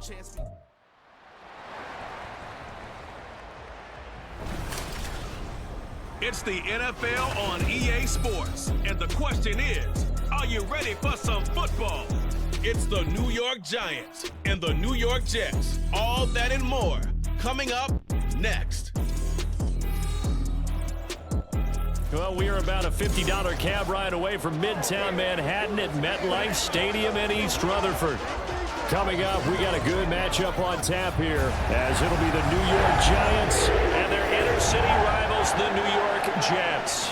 chance for you. It's the NFL on EA Sports, and the question is, are you ready for some football? It's the New York Giants and the New York Jets. All that and more coming up next. Well, we are about a $50 cab ride away from Midtown Manhattan at MetLife Stadium in East Rutherford. Coming up, we got a good matchup on tap here, as it'll be the New York Giants and their inner city rivals, the New York Jets.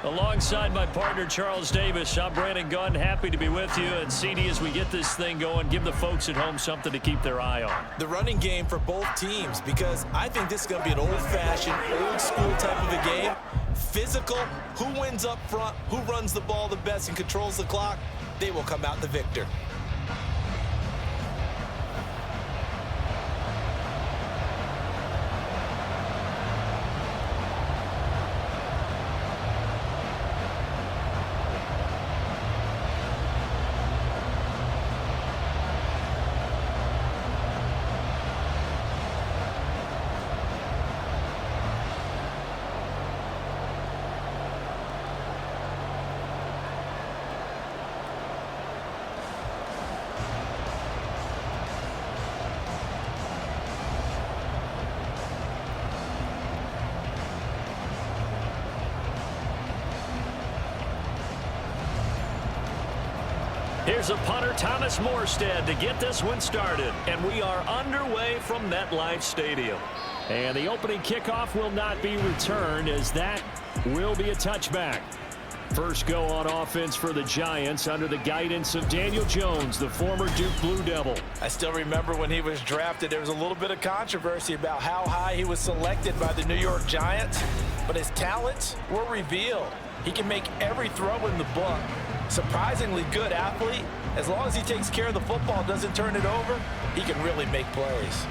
Alongside my partner, Charles Davis, I'm Brandon Gunn. Happy to be with you. And CD, as we get this thing going, give the folks at home something to keep their eye on. The running game for both teams, because I think this is going to be an old-fashioned, old-school type of a game. Physical, who wins up front, who runs the ball the best and controls the clock, they will come out the victor. Here's a punter, Thomas Morstead, to get this one started. And we are underway from MetLife Stadium. And the opening kickoff will not be returned, as that will be a touchback. First go on offense for the Giants under the guidance of Daniel Jones, the former Duke Blue Devil. I still remember when he was drafted, there was a little bit of controversy about how high he was selected by the New York Giants, but his talents were revealed. He can make every throw in the book. Surprisingly good athlete. As long as he takes care of the football, doesn't turn it over, he can really make plays.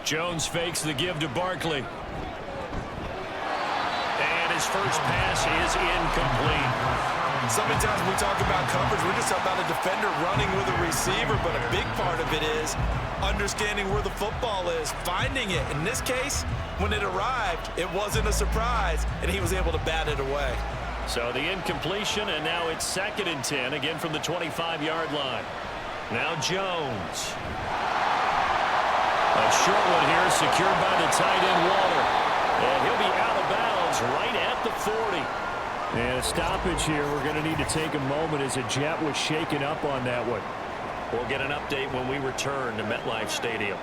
Jones fakes the give to Barkley. And his first pass is incomplete. So many times when we talk about coverage, we're just talking about a defender running with a receiver, but a big part of it is understanding where the football is, finding it. In this case, when it arrived, it wasn't a surprise, and he was able to bat it away. So the incompletion, and now it's 2nd and 10, again from the 25-yard line. Now Jones. A short one here, secured by the tight end, Waller. And he'll be out of bounds right at the 40. And a stoppage here. We're going to need to take a moment as a Jet was shaken up on that one. We'll get an update when we return to MetLife Stadium.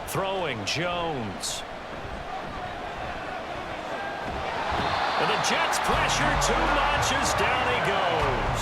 Throwing, Jones. And the Jets pressure 2 notches, down he goes.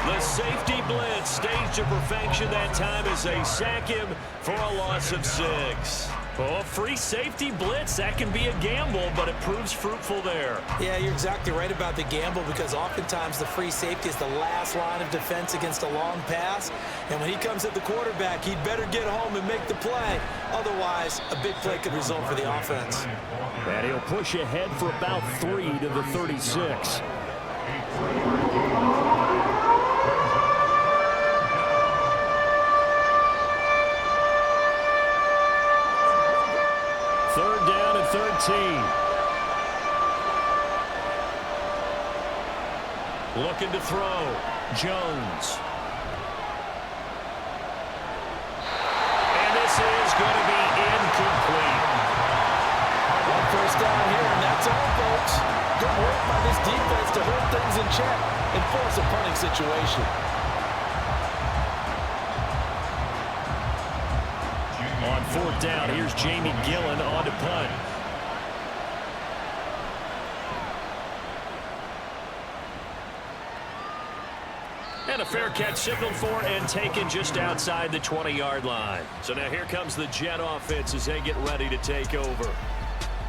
The safety blitz staged to perfection that time as they sack him for a loss of 6. Oh, free safety blitz, that can be a gamble, but it proves fruitful there. Yeah, you're exactly right about the gamble, because oftentimes the free safety is the last line of defense against a long pass. And when he comes at the quarterback, he'd better get home and make the play. Otherwise, a big play could result for the offense. And he'll push ahead for about 3 to the 36. Third down and 13. Looking to throw. Jones. And this is going to be incomplete. One first down here, and that's all, folks. Good work by this defense to hold things in check and force a punting situation. On 4th down, here's Jamie Gillen on to punt. And a fair catch signaled for and taken just outside the 20-yard line. So now here comes the Jet offense as they get ready to take over.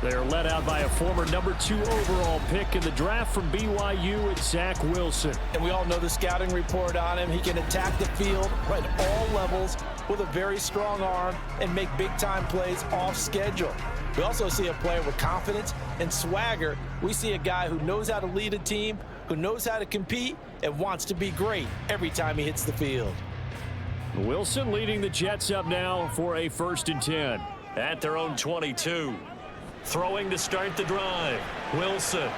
They're led out by a former number 2 overall pick in the draft from BYU, it's Zach Wilson. And we all know the scouting report on him. He can attack the field at all levels with a very strong arm and make big-time plays off schedule. We also see a player with confidence and swagger. We see a guy who knows how to lead a team, who knows how to compete, and wants to be great every time he hits the field. Wilson leading the Jets up now for a 1st and 10 at their own 22. Throwing to start the drive. Wilson.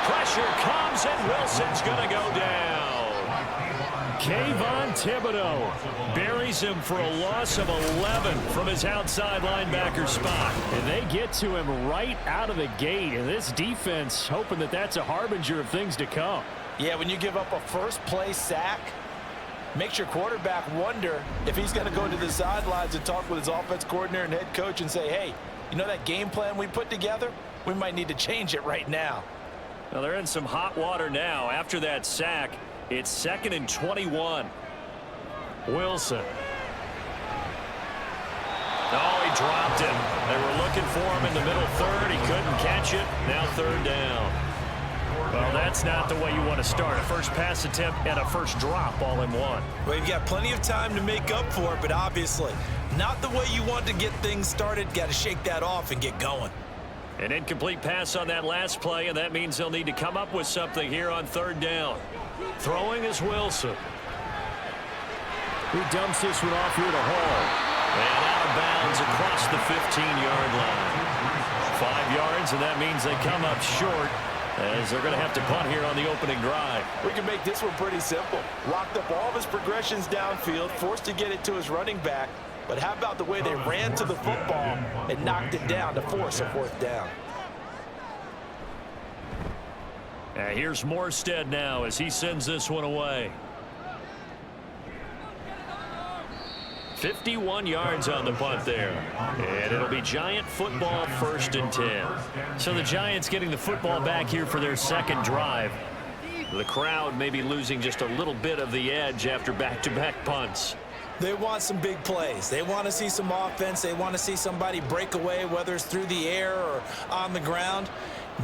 Pressure comes, and Wilson's going to go down. Kayvon Thibodeau buries him for a loss of 11 from his outside linebacker spot. And they get to him right out of the gate. And this defense hoping that that's a harbinger of things to come. Yeah, when you give up a first-play sack, makes your quarterback wonder if he's going to go to the sidelines and talk with his offense coordinator and head coach and say, hey, you know that game plan we put together? We might need to change it right now. Well, they're in some hot water now. After that sack, it's 2nd and 21. Wilson. Oh, he dropped it. They were looking for him in the middle third. He couldn't catch it. Now 3rd down. Well, that's not the way you want to start. A first pass attempt and a first drop all in one. Well, you've got plenty of time to make up for it, but obviously not the way you want to get things started. Got to shake that off and get going. An incomplete pass on that last play, and that means they'll need to come up with something here on 3rd down. Throwing is Wilson. He dumps this one off here to Hall. And out of bounds across the 15-yard line. 5 yards, and that means they come up short, as they're going to have to punt here on the opening drive. We can make this one pretty simple. Locked up all of his progressions downfield, forced to get it to his running back. But how about the way they ran to the football and knocked it down to force a 4th down? Here's Morstead now as he sends this one away. 51 yards on the punt there. And it'll be Giant football 1st and 10. So the Giants getting the football back here for their 2nd drive. The crowd may be losing just a little bit of the edge after back-to-back punts. They want some big plays. They want to see some offense. They want to see somebody break away, whether it's through the air or on the ground.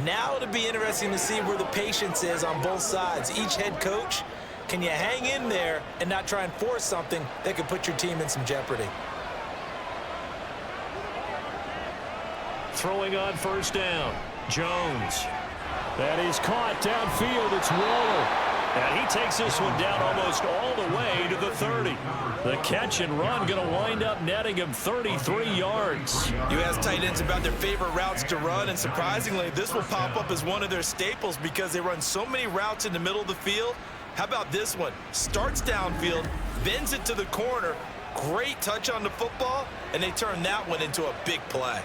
Now it'll be interesting to see where the patience is on both sides. Each head coach, can you hang in there and not try and force something that could put your team in some jeopardy? Throwing on 1st down, Jones. That is caught downfield. It's Waller. And he takes this one down almost all the way to the 30. The catch and run going to wind up netting him 33 yards. You ask tight ends about their favorite routes to run, and surprisingly, this will pop up as one of their staples because they run so many routes in the middle of the field. How about this one? Starts downfield, bends it to the corner, great touch on the football, and they turn that one into a big play.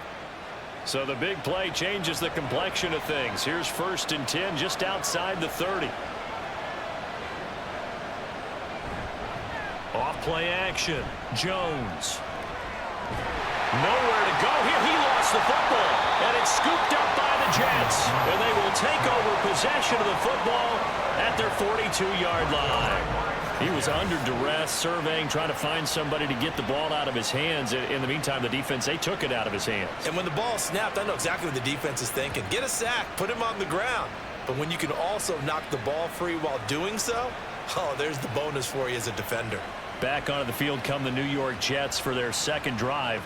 So the big play changes the complexion of things. Here's 1st and 10 just outside the 30. Off play action. Jones. Nowhere to go here. He lost the football. And it's scooped up by the Jets. And they will take over possession of the football at their 42-yard line. He was under duress, surveying, trying to find somebody to get the ball out of his hands. In the meantime, the defense, they took it out of his hands. And when the ball snapped, I know exactly what the defense is thinking. Get a sack, put him on the ground. But when you can also knock the ball free while doing so, oh, there's the bonus for you as a defender. Back onto the field come the New York Jets for their 2nd drive.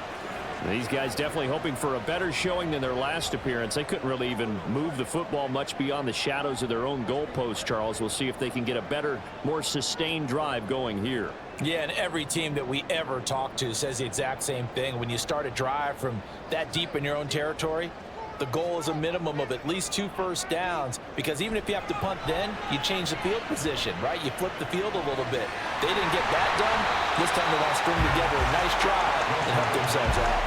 These guys definitely hoping for a better showing than their last appearance. They couldn't really even move the football much beyond the shadows of their own goalpost, Charles. We'll see if they can get a better, more sustained drive going here. Yeah, and every team that we ever talk to says the exact same thing. When you start a drive from that deep in your own territory, the goal is a minimum of at least 2 first downs, because even if you have to punt then, you change the field position, right? You flip the field a little bit. They didn't get that done. This time they want to string together a nice drive and help themselves out.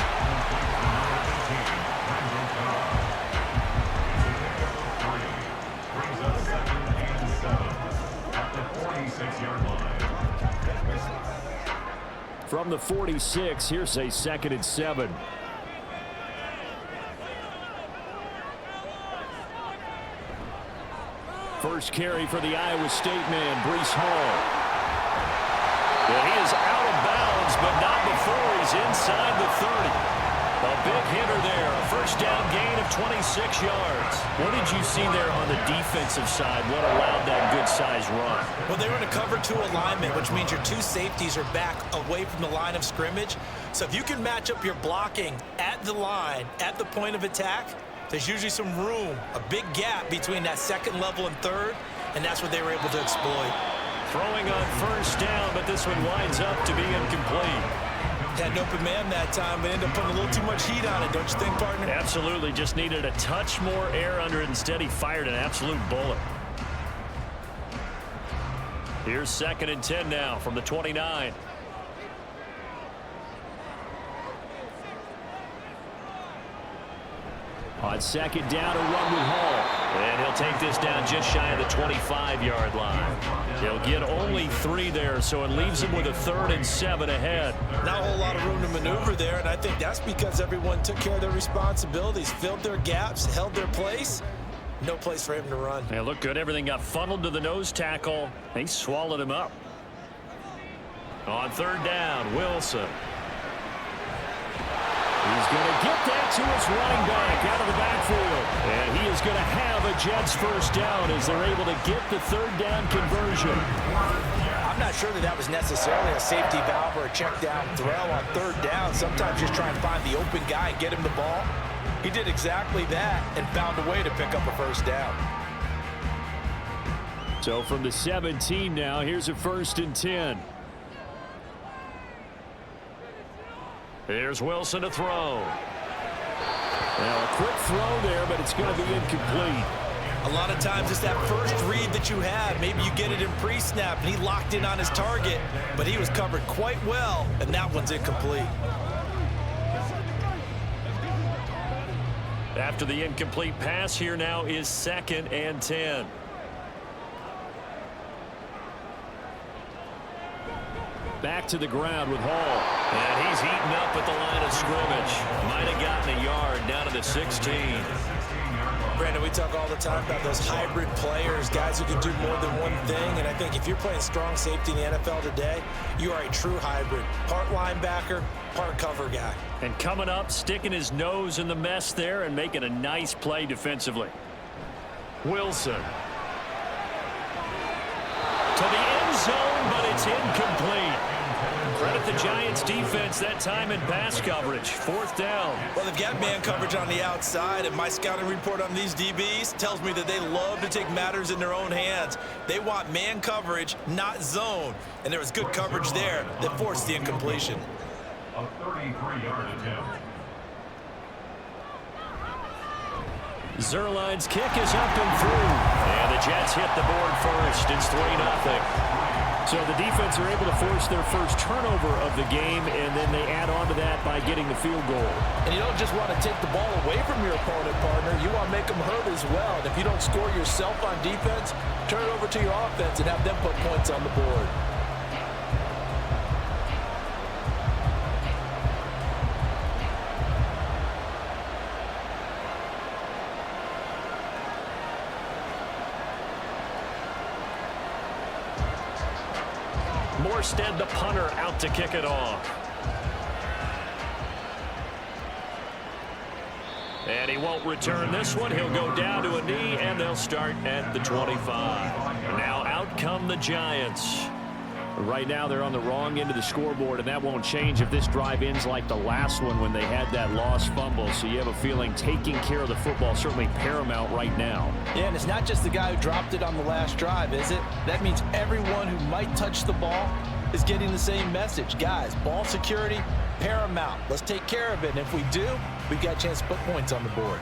From the 46, here's a 2nd and 7. First carry for the Iowa State man, Breece Hall. And he is out of bounds, but not before he's inside the 30. A big hitter there, a first down gain of 26 yards. What did you see there on the defensive side? What allowed that good-sized run? Well, they were in a cover 2 alignment, which means your 2 safeties are back away from the line of scrimmage. So if you can match up your blocking at the line, at the point of attack, there's usually some room, a big gap between that 2nd level and 3rd, and that's what they were able to exploit. Throwing on first down, but this one winds up to be incomplete. Had an open man that time, but ended up putting a little too much heat on it, don't you think, partner? Absolutely, just needed a touch more air under it. Instead, he fired an absolute bullet. Here's 2nd and 10 now from the 29. On 2nd down, a run with Hall. And he'll take this down just shy of the 25-yard line. He'll get only 3 there, so it leaves him with a 3rd and 7 ahead. Not a whole lot of room to maneuver there, and I think that's because everyone took care of their responsibilities, filled their gaps, held their place. No place for him to run. Yeah, looked good. Everything got funneled to the nose tackle. They swallowed him up. On 3rd down, Wilson. He's going to get that to his running back out of the backfield. And he is going to have a Jets first down as they're able to get the 3rd down conversion. I'm not sure that was necessarily a safety valve or a check down throw on 3rd down. Sometimes just try and find the open guy and get him the ball. He did exactly that and found a way to pick up a first down. So from the 17 now, here's a 1st and 10. Here's Wilson to throw. Now a quick throw there, but it's going to be incomplete. A lot of times it's that first read that you have. Maybe you get it in pre-snap, and he locked in on his target, but he was covered quite well, and that one's incomplete. After the incomplete pass, here now is 2nd and 10. Back to the ground with Hall. And he's heating up at the line of scrimmage. Might have gotten a yard down to the 16. Brandon, we talk all the time about those hybrid players, guys who can do more than one thing. And I think if you're playing strong safety in the NFL today, you are a true hybrid. Part linebacker, part cover guy. And coming up, sticking his nose in the mess there and making a nice play defensively. Wilson. To the end zone, but it's incomplete. Credit the Giants defense that time in pass coverage. 4th down. Well, they've got man coverage on the outside, and my scouting report on these DBs tells me that they love to take matters in their own hands. They want man coverage, not zone. And there was good coverage there that forced the incompletion. A 33-yard attempt. Zerline's kick is up and through. And the Jets hit the board first. It's 3-0. So the defense are able to force their first turnover of the game, and then they add on to that by getting the field goal. And you don't just want to take the ball away from your opponent, partner. You want to make them hurt as well. And if you don't score yourself on defense, turn it over to your offense and have them put points on the board. Morstead, the punter, out to kick it off. And he won't return this one. He'll go down to a knee, and they'll start at the 25. Now out come the Giants. Right now they're on the wrong end of the scoreboard, and that won't change if this drive ends like the last one when they had that lost fumble. So you have a feeling taking care of the football certainly paramount right now. Yeah, and it's not just the guy who dropped it on the last drive, is it? That means everyone who might touch the ball is getting the same message. Guys, ball security, paramount. Let's take care of it, and if we do, we've got a chance to put points on the board.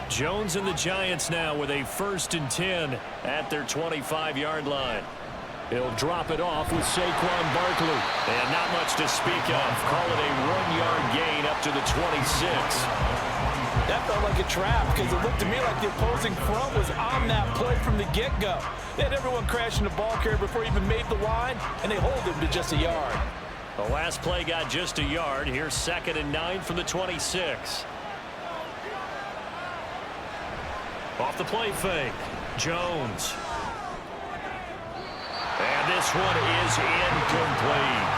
Jones and the Giants now with a 1st and 10 at their 25-yard line. He'll drop it off with Saquon Barkley. And not much to speak of. Call it a 1-yard gain up to the 26. That felt like a trap because it looked to me like the opposing front was on that play from the get-go. They had everyone crashing the ball carrier before he even made the line, and they hold him to just a yard. The last play got just a yard. Here's 2nd and 9 from the 26. Off the play fake. Jones. And this one is incomplete.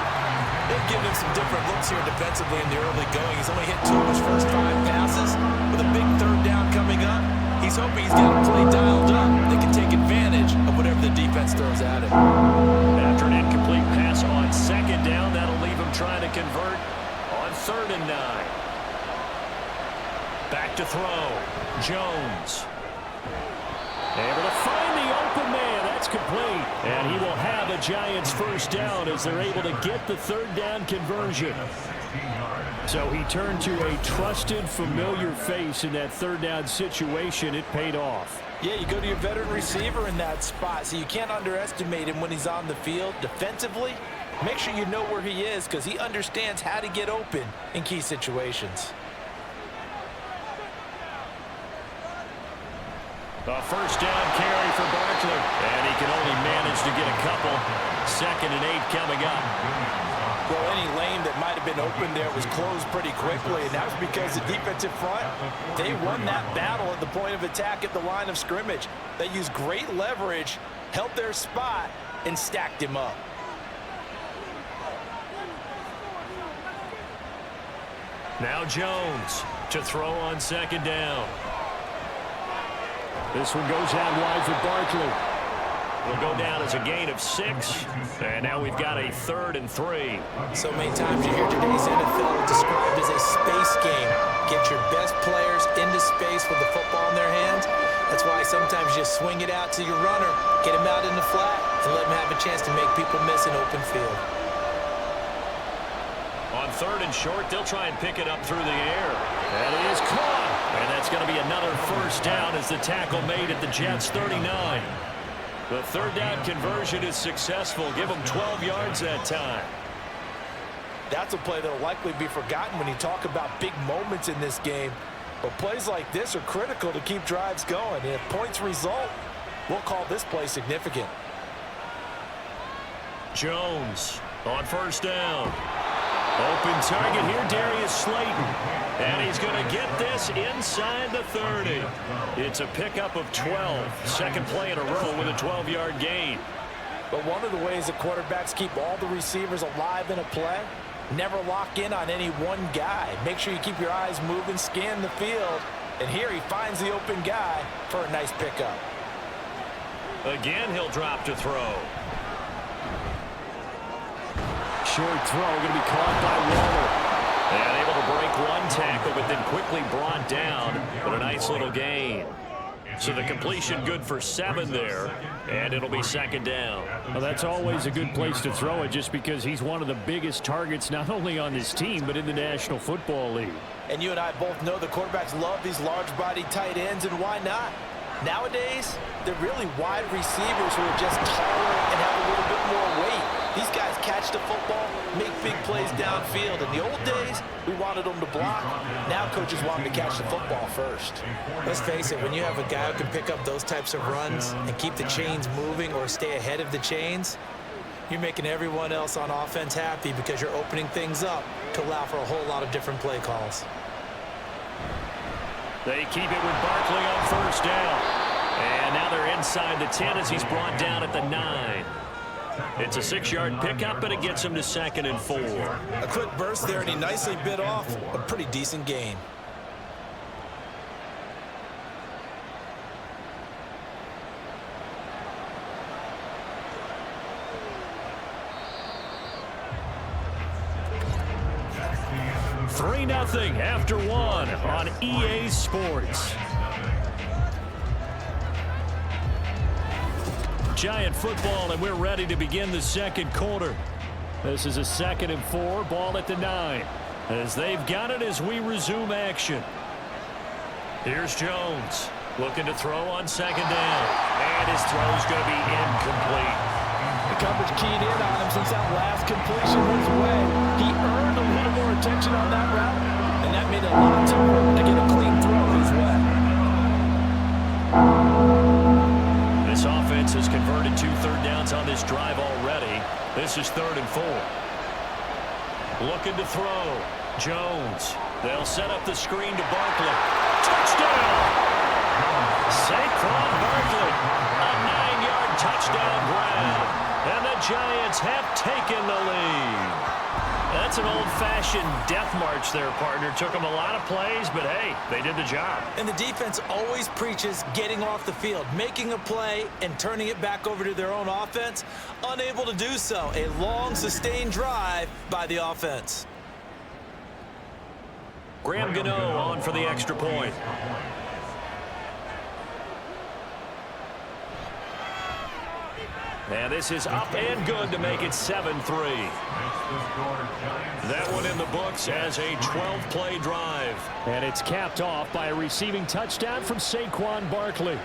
They've given him some different looks here defensively in the early going. He's only hit 2 of his first 5 passes. With a big 3rd down coming up, he's hoping he's got a play dialed up that can take advantage of whatever the defense throws at him. After an incomplete pass on 2nd down, that'll leave him trying to convert on 3rd and 9. Back to throw. Jones. Able to find the open man. That's complete. And he will have a Giants first down as they're able to get the 3rd down conversion. So he turned to a trusted, familiar face in that 3rd down situation. It paid off. Yeah, you go to your veteran receiver in that spot, so you can't underestimate him when he's on the field. Defensively, make sure you know where he is because he understands how to get open in key situations. A first down carry for Barkley. And he can only manage to get a couple. 2nd and 8 coming up. Well, any lane that might have been open there was closed pretty quickly, and that was because the defensive front, they won that battle at the point of attack at the line of scrimmage. They used great leverage, held their spot, and stacked him up. Now Jones to throw on 2nd down. This one goes out wide for Barkley. Will go down as a gain of 6. And now we've got a 3rd and 3. So many times you hear today's NFL described as a space game. Get your best players into space with the football in their hands. That's why sometimes you just swing it out to your runner, get him out in the flat, and let him have a chance to make people miss an open field. On 3rd and short, they'll try and pick it up through the air. And it is caught. And that's going to be another first down as the tackle made at the Jets' 39. The 3rd down conversion is successful. Give them 12 yards that time. That's a play that will likely be forgotten when you talk about big moments in this game. But plays like this are critical to keep drives going. And if points result, we'll call this play significant. Jones on first down. Open target here, Darius Slayton. And he's going to get this inside the 30. It's a pickup of 12. 2nd play in a row with a 12-yard gain. But one of the ways that quarterbacks keep all the receivers alive in a play, never lock in on any one guy. Make sure you keep your eyes moving, scan the field. And here he finds the open guy for a nice pickup. Again, he'll drop to throw. Short throw going to be caught by Waller. And able to break one tackle, but then quickly brought down. But a nice little gain. So the completion good for 7 there. And it'll be 2nd down. Well, that's always a good place to throw it just because he's one of the biggest targets not only on this team but in the National Football League. And you and I both know the quarterbacks love these large-body tight ends, and why not? Nowadays, they're really wide receivers who are just taller and have a little bit more weight. These guys catch the football, make big plays downfield. In the old days, we wanted them to block. Now coaches want them to catch the football first. Let's face it, when you have a guy who can pick up those types of runs and keep the chains moving or stay ahead of the chains, you're making everyone else on offense happy because you're opening things up to allow for a whole lot of different play calls. They keep it with Barkley on first down. And now they're inside the 10 as he's brought down at the 9. It's a 6-yard pickup, but it gets him to 2nd and 4. A quick burst there, and he nicely bit off a pretty decent gain. Three 3-0 after 1 on EA Sports. Giant football, and we're ready to begin the 2nd quarter. This is a 2nd and 4, ball at the 9. As they've got it as we resume action. Here's Jones looking to throw on 2nd down. And his throw's going to be incomplete. The coverage keyed in on him since that last completion was away. He earned a little more attention on that route, and that made it a lot tougher to get a clean throw his way. This offense has converted 2 third downs on this drive already. This is 3rd and 4. Looking to throw. Jones. They'll set up the screen to Barkley. Touchdown! Saquon Barkley. A 9-yard touchdown grab. And the Giants have taken the lead. That's an old-fashioned death march there, partner. Took them a lot of plays, but hey, they did the job. And the defense always preaches getting off the field, making a play, and turning it back over to their own offense. Unable to do so. A long, sustained drive by the offense. Graham Gano on for the extra point. And this is up and good to make it 7-3. That one in the books as a 12-play drive. And it's capped off by a receiving touchdown from Saquon Barkley.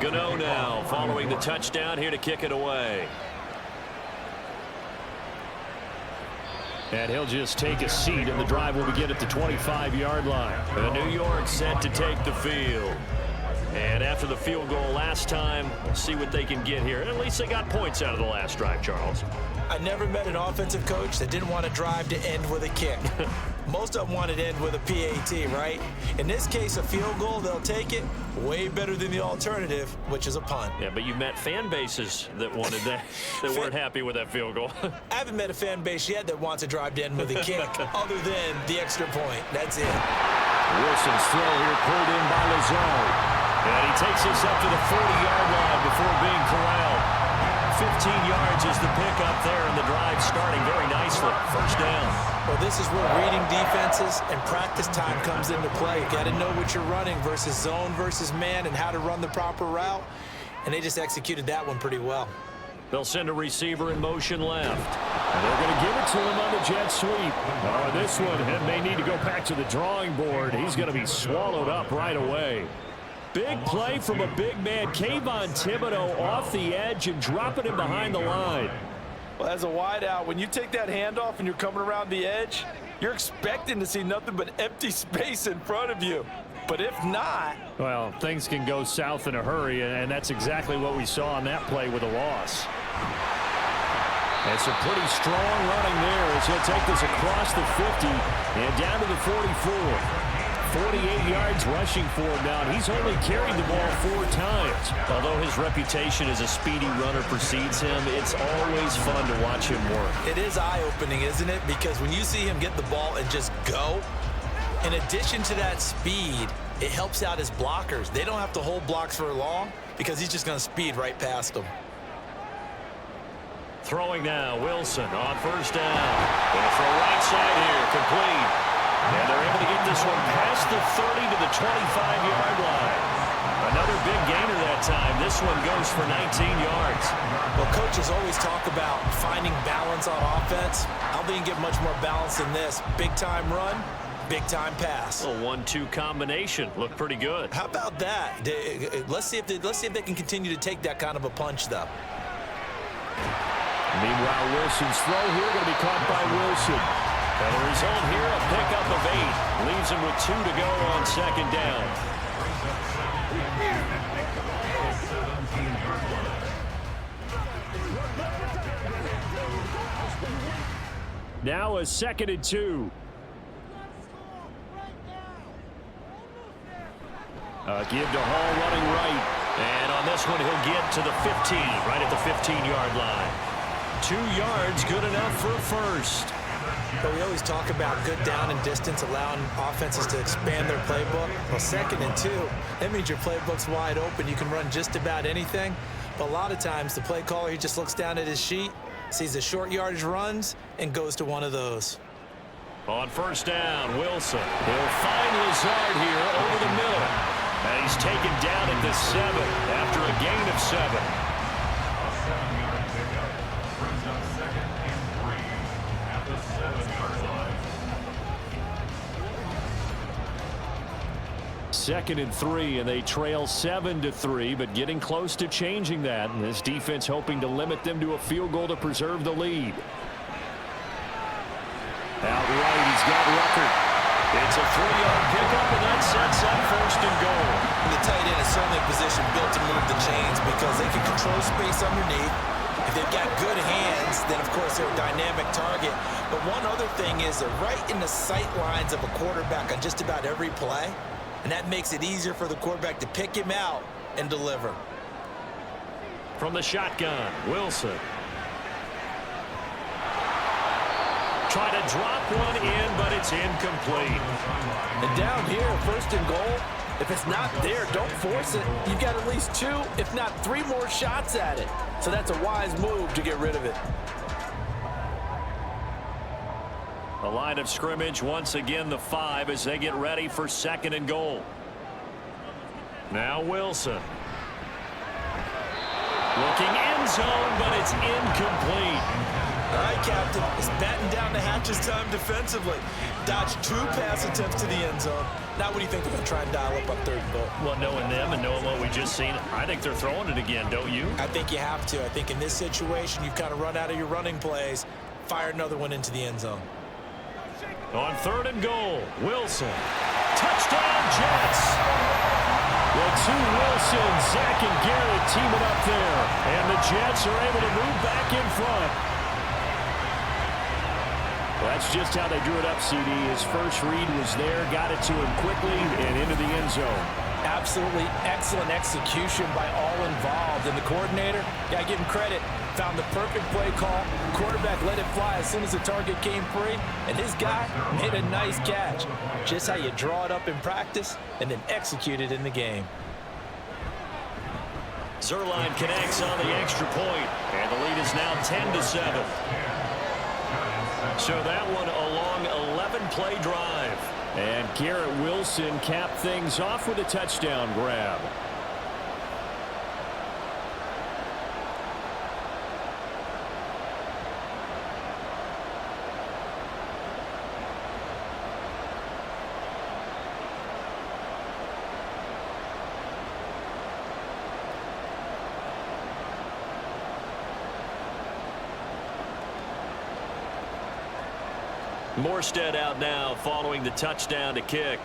Gano now following the touchdown, here to kick it away. And he'll just take a seat, and the drive will begin at the 25-yard line. The New York set to take the field. And after the field goal last time, we'll see what they can get here. At least they got points out of the last drive, Charles. I never met an offensive coach that didn't want to drive to end with a kick. Most of them want it to end with a PAT, right? In this case, a field goal, they'll take it. Way better than the alternative, which is a punt. Yeah, but you met fan bases that wanted that, that weren't happy with that field goal. I haven't met a fan base yet that wants to drive to end with a kick, other than the extra point. That's it. Wilson's throw here pulled in by Lazard. And he takes us up to the 40-yard line before being corralled. 15 yards is the pickup there, and the drive starting very nicely. First down. Well, this is where reading defenses and practice time comes into play. You got to know what you're running versus zone versus man and how to run the proper route. And they just executed that one pretty well. They'll send a receiver in motion left. And they're going to give it to him on the jet sweep. Oh, this one may need to go back to the drawing board. He's going to be swallowed up right away. Big play from a big man. Kayvon Thibodeau off the edge and dropping him behind the line. Well, as a wideout, when you take that handoff and you're coming around the edge, you're expecting to see nothing but empty space in front of you. But if not... well, things can go south in a hurry, and that's exactly what we saw on that play with a loss. And some pretty strong running there as he'll take this across the 50 and down to the 44. 48 yards rushing for him now. He's only carried the ball 4 times. Although his reputation as a speedy runner precedes him, it's always fun to watch him work. It is eye-opening, isn't it? Because when you see him get the ball and just go, in addition to that speed, it helps out his blockers. They don't have to hold blocks for long because he's just going to speed right past them. Throwing now, Wilson on first down. Going to throw right side here, complete. And they're able to get this one past the 30 to the 25-yard line. Another big gainer that time. This one goes for 19 yards. Well, coaches always talk about finding balance on offense. I don't think you can get much more balance than this. Big-time run, big-time pass. A 1-2 combination. Looked pretty good. How about that? Let's see if they can continue to take that kind of a punch, though. Meanwhile, Wilson's throw here going to be caught by Wilson. And the result here, a pickup of 8. Leaves him with 2 to go on second down. Now a 2nd and 2. Give to Hall running right. And on this one, he'll get to the 15, right at the 15-yard line. 2 yards, good enough for a first. But we always talk about good down and distance, allowing offenses to expand their playbook. Well, 2nd and 2, that means your playbook's wide open. You can run just about anything. But a lot of times, the play caller, he just looks down at his sheet, sees the short yardage runs, and goes to one of those. On first down, Wilson. He'll find Lazard here over the middle. And he's taken down at the 7 after a gain of 7. 2nd and 3, and they trail 7-3, but getting close to changing that. And this defense hoping to limit them to a field goal to preserve the lead. Out right, he's got Rucker. It's a 3-yard pickup, and that sets up 1st and goal. The tight end is certainly a position built to move the chains because they can control space underneath. If they've got good hands, then of course they're a dynamic target. But one other thing is they're right in the sight lines of a quarterback on just about every play. And that makes it easier for the quarterback to pick him out and deliver. From the shotgun, Wilson. Try to drop one in, but it's incomplete. And down here, 1st and goal, if it's not there, don't force it. You've got at least 2, if not 3 more shots at it. So that's a wise move to get rid of it. The line of scrimmage, once again, the 5 as they get ready for 2nd and goal. Now Wilson. Looking end zone, but it's incomplete. All right, Captain. It's batting down the hatches time defensively. Dodged 2 pass attempts to the end zone. Now what do you think they're going to try and dial up on 3rd and goal? Well, knowing them and knowing what we just seen, I think they're throwing it again, don't you? I think you have to. I think in this situation, you've kind of run out of your running plays. Fire another one into the end zone. On 3rd and goal, Wilson. Touchdown, Jets. The 2 Wilsons, Zach and Garrett teaming up there. And the Jets are able to move back in front. That's just how they drew it up, CD. His first read was there, got it to him quickly, and into the end zone. Absolutely excellent execution by all involved. And the coordinator, got to give him credit, found the perfect play call. Quarterback let it fly as soon as the target came free, and his guy made a nice catch. Just how you draw it up in practice and then execute it in the game. Zerline connects on the extra point, and the lead is now 10-7. So that one a long 11-play drive. And Garrett Wilson capped things off with a touchdown grab. Morstead out now following the touchdown to kick.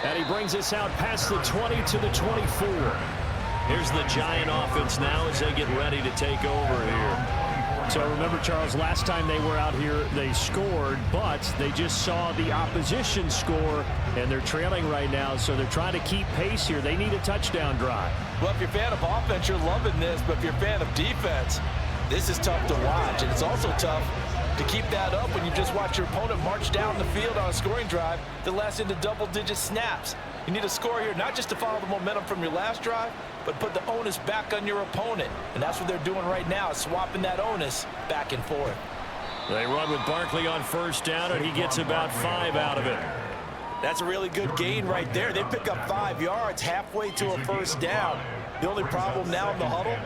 And he brings us out past the 20 to the 24. Here's the Giant offense now as they get ready to take over here. So remember, Charles, last time they were out here, they scored, but they just saw the opposition score, and they're trailing right now, so they're trying to keep pace here. They need a touchdown drive. Well, if you're a fan of offense, you're loving this, but if you're a fan of defense, this is tough to watch, and it's also tough to keep that up when you just watch your opponent march down the field on a scoring drive that lasts into double-digit snaps. You need a score here, not just to follow the momentum from your last drive, but put the onus back on your opponent. And that's what they're doing right now, swapping that onus back and forth. They run with Barkley on 1st down, and he gets about 5 out of it. That's a really good gain right there. They pick up 5 yards halfway to a 1st down. The only problem now in the huddle,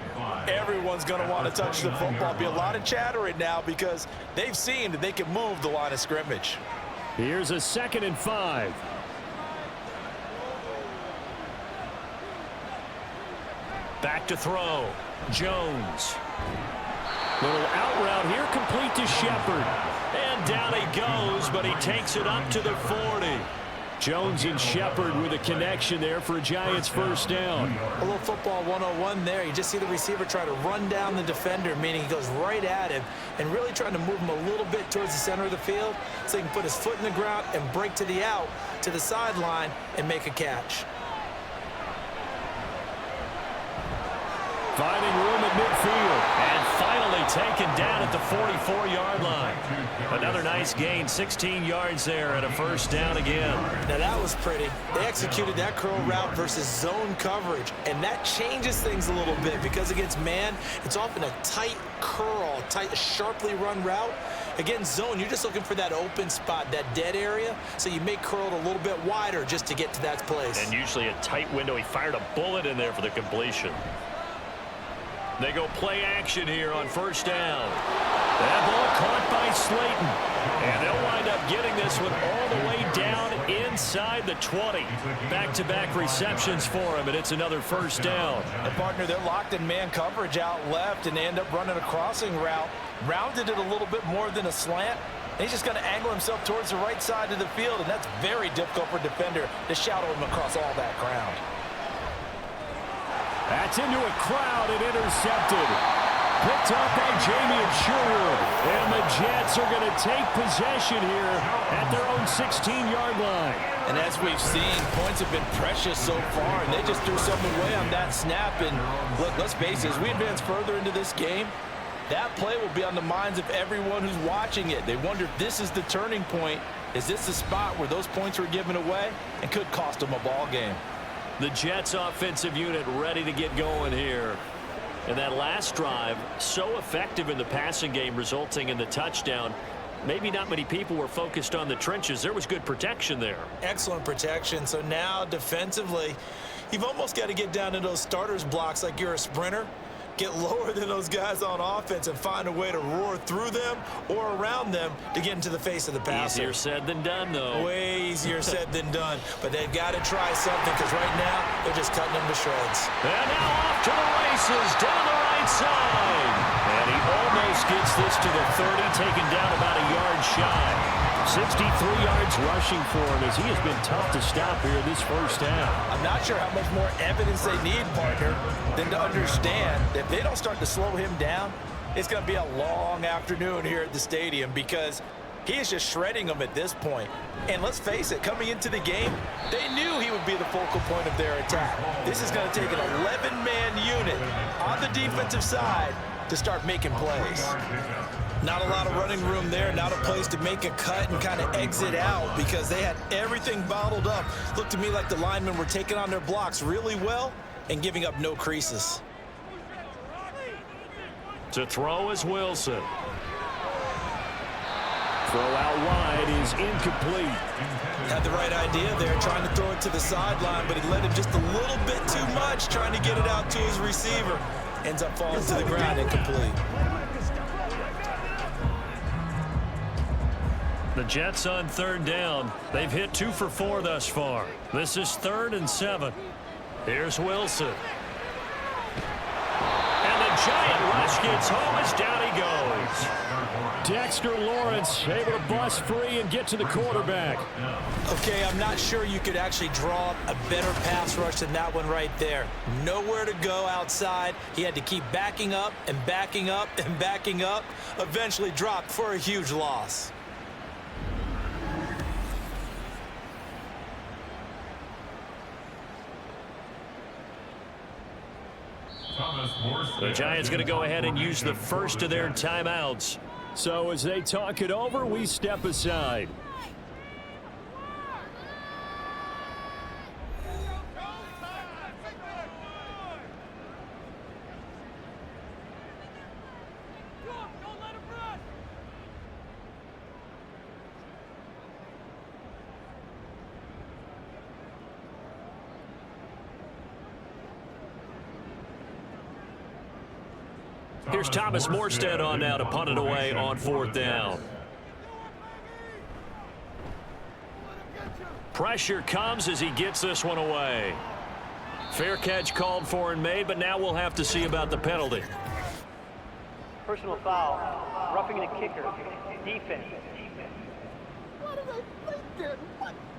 everyone's going to want to touch the football. Be a lot of chattering now because they've seen that they can move the line of scrimmage. Here's a 2nd and 5. Back to throw. Jones. Little out route here, complete to Shepard. And down he goes, but he takes it up to the 40. Jones and Shepard with a connection there for a Giants 1st down. A little football 101 there. You just see the receiver try to run down the defender, meaning he goes right at him and really trying to move him a little bit towards the center of the field so he can put his foot in the ground and break to the out, to the sideline, and make a catch. Finding room at midfield and finally taken down at the 44-yard line. Another nice gain, 16 yards there and a 1st down again. Now that was pretty. They executed that curl route versus zone coverage, and that changes things a little bit because against man, it's often a tight curl, tight, sharply run route. Against zone, you're just looking for that open spot, that dead area, so you may curl it a little bit wider just to get to that place. And usually a tight window. He fired a bullet in there for the completion. They go play action here on 1st down. That ball caught by Slayton. And they'll wind up getting this one all the way down inside the 20. Back-to-back receptions for him, and it's another first down. And partner, they're locked in man coverage out left, and they end up running a crossing route. Rounded it a little bit more than a slant. And he's just going to angle himself towards the right side of the field, and that's very difficult for a defender to shadow him across all that ground. That's into a crowd and intercepted. Picked up by Jamie Sherwood. And the Jets are going to take possession here at their own 16-yard line. And as we've seen, points have been precious so far, and they just threw something away on that snap. And look, let's face it, as we advance further into this game, that play will be on the minds of everyone who's watching it. They wonder if this is the turning point. Is this the spot where those points were given away and could cost them a ball game? The Jets offensive unit ready to get going here. And that last drive, so effective in the passing game, resulting in the touchdown. Maybe not many people were focused on the trenches. There was good protection there. Excellent protection. So now defensively, you've almost got to get down to those starters blocks like you're a sprinter. Get lower than those guys on offense and find a way to roar through them or around them to get into the face of the passer. Easier said than done, though. Way easier said than done. But they've got to try something, because right now they're just cutting them to shreds. And now off to the races down the right side. And he almost gets this to the 30, taken down about a yard shy. 63 yards rushing for him, as he has been tough to stop here this first half. I'm not sure how much more evidence they need, partner, than to understand that if they don't start to slow him down, it's going to be a long afternoon here at the stadium, because he is just shredding them at this point. And let's face it, coming into the game, they knew he would be the focal point of their attack. This is going to take an 11-man unit on the defensive side to start making plays. Not a lot of running room there, not a place to make a cut and kind of exit out, because they had everything bottled up. Looked to me like the linemen were taking on their blocks really well and giving up no creases. To throw is Wilson. Throw out wide is incomplete. Had the right idea there, trying to throw it to the sideline, but he let him just a little bit too much, trying to get it out to his receiver. Ends up falling to the ground, incomplete. The Jets on third down. They've hit 2 for 4 thus far. This is 3rd and 7. Here's Wilson. And the giant rush gets home as down he goes. Dexter Lawrence able to bust free and get to the quarterback. Okay, I'm not sure you could actually draw up a better pass rush than that one right there. Nowhere to go outside. He had to keep backing up and backing up and backing up. Eventually dropped for a huge loss. The Giants going to go ahead and use the first of their timeouts. So as they talk it over, we step aside. Here's Thomas Morstead on now to punt it away on 4th down. Pressure comes as he gets this one away. Fair catch called for and made, but now we'll have to see about the penalty. Personal foul, roughing the kicker, defense. What are they thinking?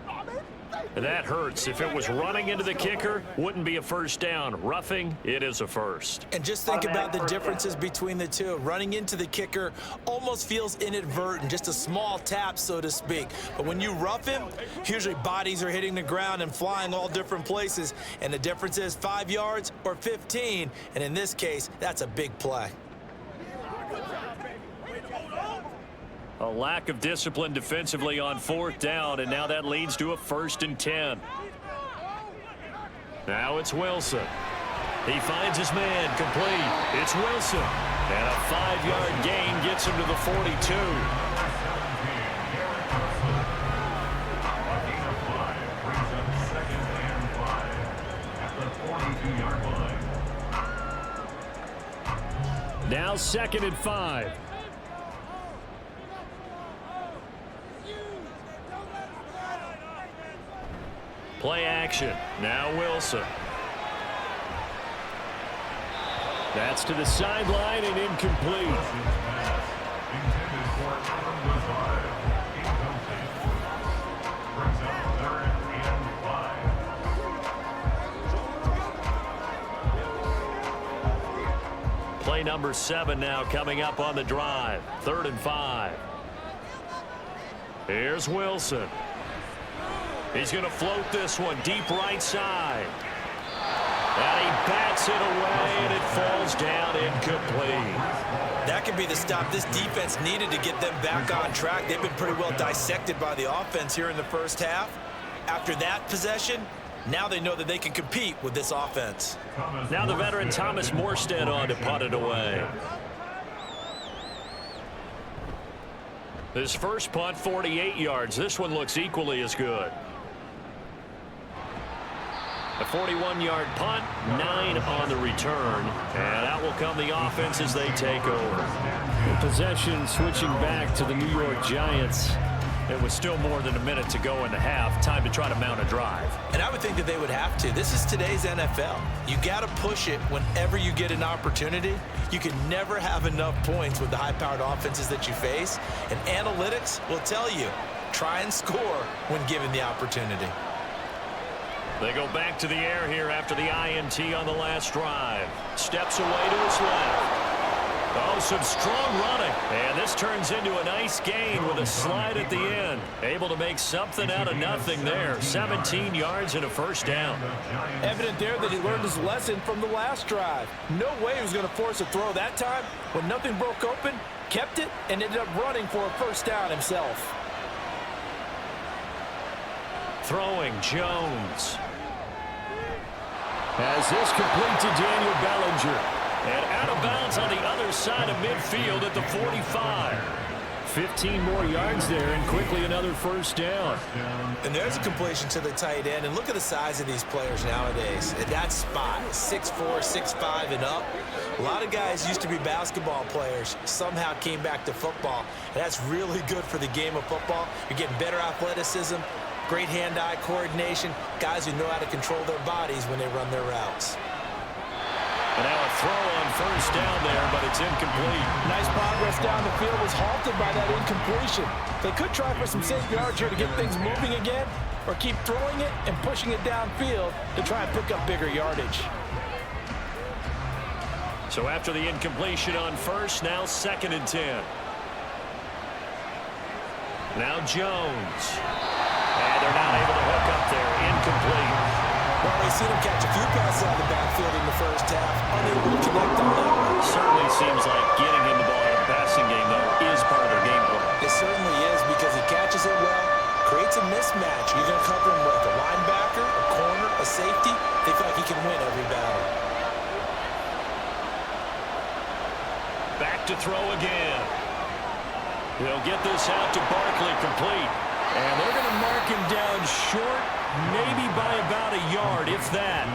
What are they thinking? That hurts. If it was running into the kicker, wouldn't be a first down. Roughing, it is a first. And just think about the differences between the two. Running into the kicker almost feels inadvertent, just a small tap, so to speak. But when you rough him, usually bodies are hitting the ground and flying all different places. And the difference is 5 yards or 15. And in this case, that's a big play. A lack of discipline defensively on 4th down, and now that leads to a 1st and 10. Now it's Wilson. He finds his man, complete. It's Wilson. And a 5-yard gain gets him to the 42. Now 2nd and 5. Play action. Now Wilson. That's to the sideline and incomplete. Intended for number 5. Incomplete. Brings up 3rd and 5. Play number 7 now coming up on the drive. 3rd and 5. Here's Wilson. He's going to float this one deep right side. And he bats it away, and it falls down incomplete. That could be the stop this defense needed to get them back on track. They've been pretty well dissected by the offense here in the first half. After that possession, now they know that they can compete with this offense. Now the veteran Thomas Morstead on to punt it away. His first punt, 48 yards. This one looks equally as good. A 41-yard punt, 9 on the return. And out will come the offense as they take over. Possession switching back to the New York Giants. It was still more than a minute to go in the half. Time to try to mount a drive. And I would think that they would have to. This is today's NFL. You got to push it whenever you get an opportunity. You can never have enough points with the high-powered offenses that you face. And analytics will tell you, try and score when given the opportunity. They go back to the air here after the INT on the last drive. Steps away to his left. Oh, some strong running. And this turns into a nice gain with a slide at the end. Able to make something out of nothing there. 17 yards and a first down. Evident there that he learned his lesson from the last drive. No way he was going to force a throw that time. When nothing broke open, kept it, and ended up running for a first down himself. Throwing Jones. As this complete to Daniel Bellinger. And out of bounds on the other side of midfield at the 45. 15 more yards there, and quickly another first down. And there's a completion to the tight end. And look at the size of these players nowadays. At that spot, 6'4", 6'5", and up. A lot of guys used to be basketball players, somehow came back to football. And that's really good for the game of football. You're getting better athleticism, great hand-eye coordination, guys who know how to control their bodies when they run their routes. And now a throw on first down there, but it's incomplete. Nice progress down the field was halted by that incompletion. They could try for some safe yards here to get things moving again, or keep throwing it and pushing it downfield to try and pick up bigger yardage. So after the incompletion on first, now 2nd and 10. Now Jones. And they're not able to hook up there. Incomplete. Well, we've seen him catch a few passes out of the backfield in the first half, unable to connect on that one. Certainly seems like getting him the ball in a passing game, though, is part of their game plan. It certainly is, because he catches it well, creates a mismatch. You're going to cover him with a linebacker, a corner, a safety. They feel like he can win every battle. Back to throw again. They'll get this out to Barkley, complete. And they're going to mark him down short, maybe by about a yard, if that.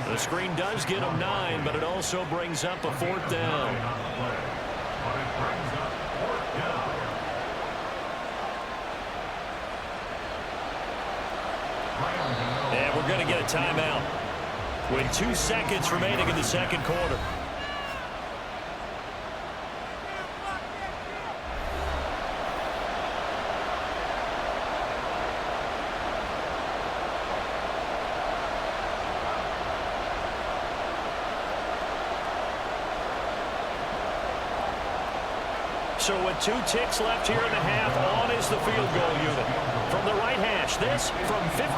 The screen does get him 9, but it also brings up a 4th down. And we're going to get a timeout with 2 seconds remaining in the second quarter. So with 2 ticks left here in the half, on is the field goal unit. From the right hash, this from 53.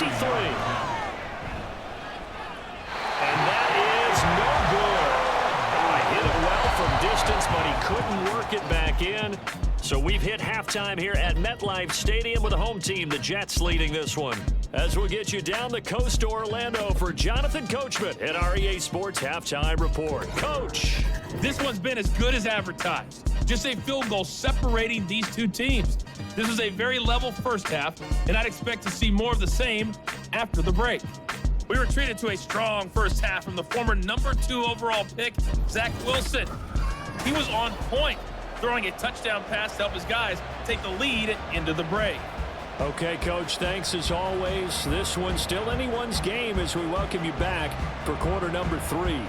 And that is no good. Hit it well from distance, but he couldn't work it back in. So we've hit halftime here at MetLife Stadium with the home team, the Jets, leading this one. As we'll get you down the coast to Orlando for Jonathan Coachman at our EA Sports Halftime Report. Coach. This one's been as good as advertised. Just a field goal separating these two teams. This is a very level first half, and I'd expect to see more of the same after the break. We were treated to a strong first half from the former number 2 overall pick, Zach Wilson. He was on point, throwing a touchdown pass to help his guys take the lead into the break. Okay, Coach, thanks as always. This one's still anyone's game as we welcome you back for quarter number 3.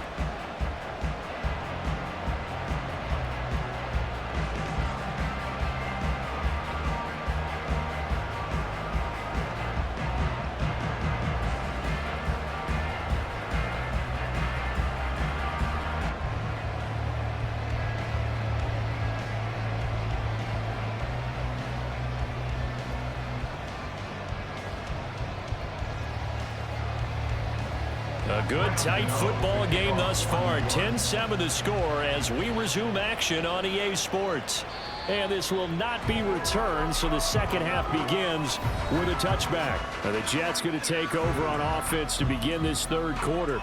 A good, tight football game thus far. 10-7 the score as we resume action on EA Sports. And this will not be returned, so the second half begins with a touchback. Now the Jets going to take over on offense to begin this third quarter.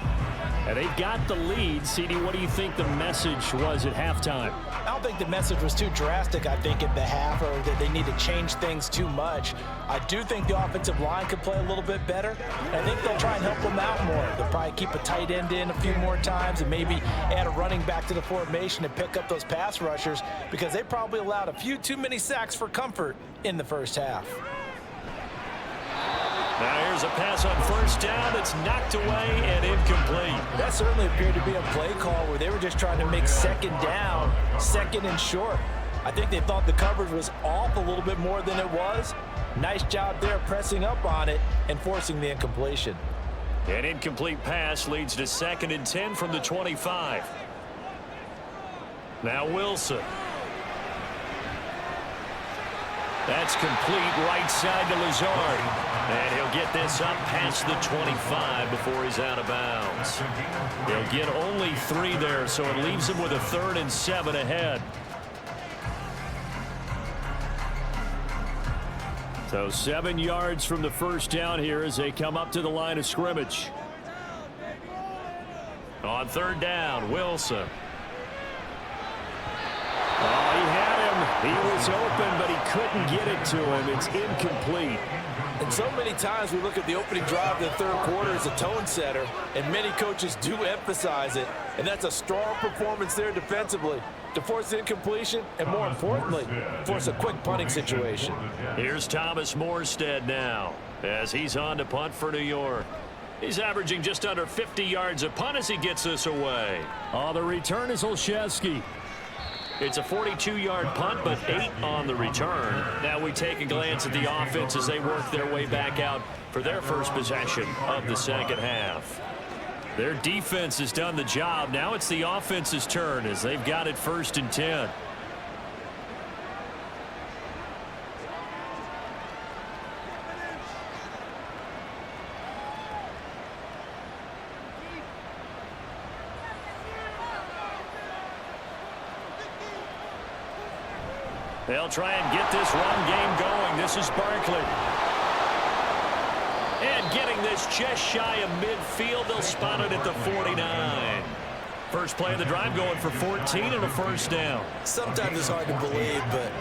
And they've got the lead. CD, what do you think the message was at halftime? I don't think the message was too drastic, I think, at the half, or that they need to change things too much. I do think the offensive line could play a little bit better. And I think they'll try and help them out more. They'll probably keep a tight end in a few more times and maybe add a running back to the formation and pick up those pass rushers, because they probably allowed a few too many sacks for comfort in the first half. Now here's a pass on first down. It's knocked away and incomplete. That certainly appeared to be a play call where they were just trying to make second down, second and short. I think they thought the coverage was off a little bit more than it was. Nice job there pressing up on it and forcing the incompletion. An incomplete pass leads to 2nd and 10 from the 25. Now Wilson. That's complete right side to Lazard. And he'll get this up past the 25 before he's out of bounds. He'll get only 3 there, so it leaves him with a 3rd and 7 ahead. So 7 yards from the first down here as they come up to the line of scrimmage. On 3rd down, Wilson. Oh, he had him. He was open, but he couldn't get it to him. It's incomplete. And so many times we look at the opening drive of the third quarter as a tone setter, and many coaches do emphasize it. And that's a strong performance there defensively to force incompletion and, more importantly, force a quick punting situation. Here's Thomas Morstead now as he's on to punt for New York. He's averaging just under 50 yards a punt as he gets this away. Oh, the return is Olszewski. It's a 42-yard punt, but 8 on the return. Now we take a glance at the offense as they work their way back out for their first possession of the second half. Their defense has done the job. Now it's the offense's turn as they've got it 1st and 10. They'll try and get this run game going. This is Barkley. And getting this just shy of midfield. They'll spot it at the 49. First play of the drive going for 14 and a first down. Sometimes it's hard to believe, but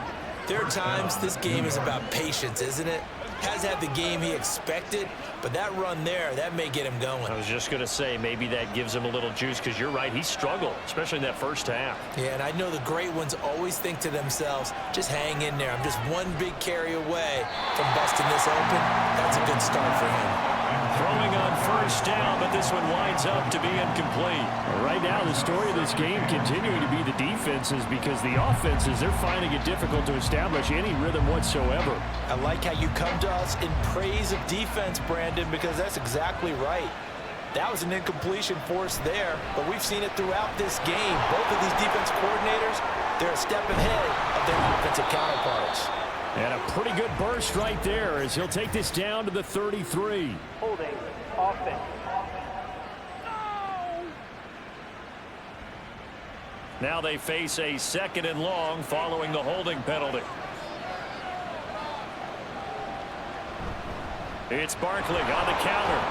there are times this game is about patience, isn't it? Has had the game he expected, but that run there, that may get him going. I was just going to say, maybe that gives him a little juice, because you're right, he struggled, especially in that first half. Yeah, and I know the great ones always think to themselves, just hang in there. I'm just one big carry away from busting this open. That's a good start for him. Throwing on first down, but this one winds up to be incomplete. Right now, the story of this game continuing to be the defenses, because the offenses, they're finding it difficult to establish any rhythm whatsoever. I like how you come to us in praise of defense, Brandon, because that's exactly right. That was an incompletion forced there, but we've seen it throughout this game. Both of these defense coordinators, they're a step ahead of their offensive counterparts. And a pretty good burst right there as he'll take this down to the 33. Holding, offense. Now they face a 2nd and long following the holding penalty. It's Barkley on the counter.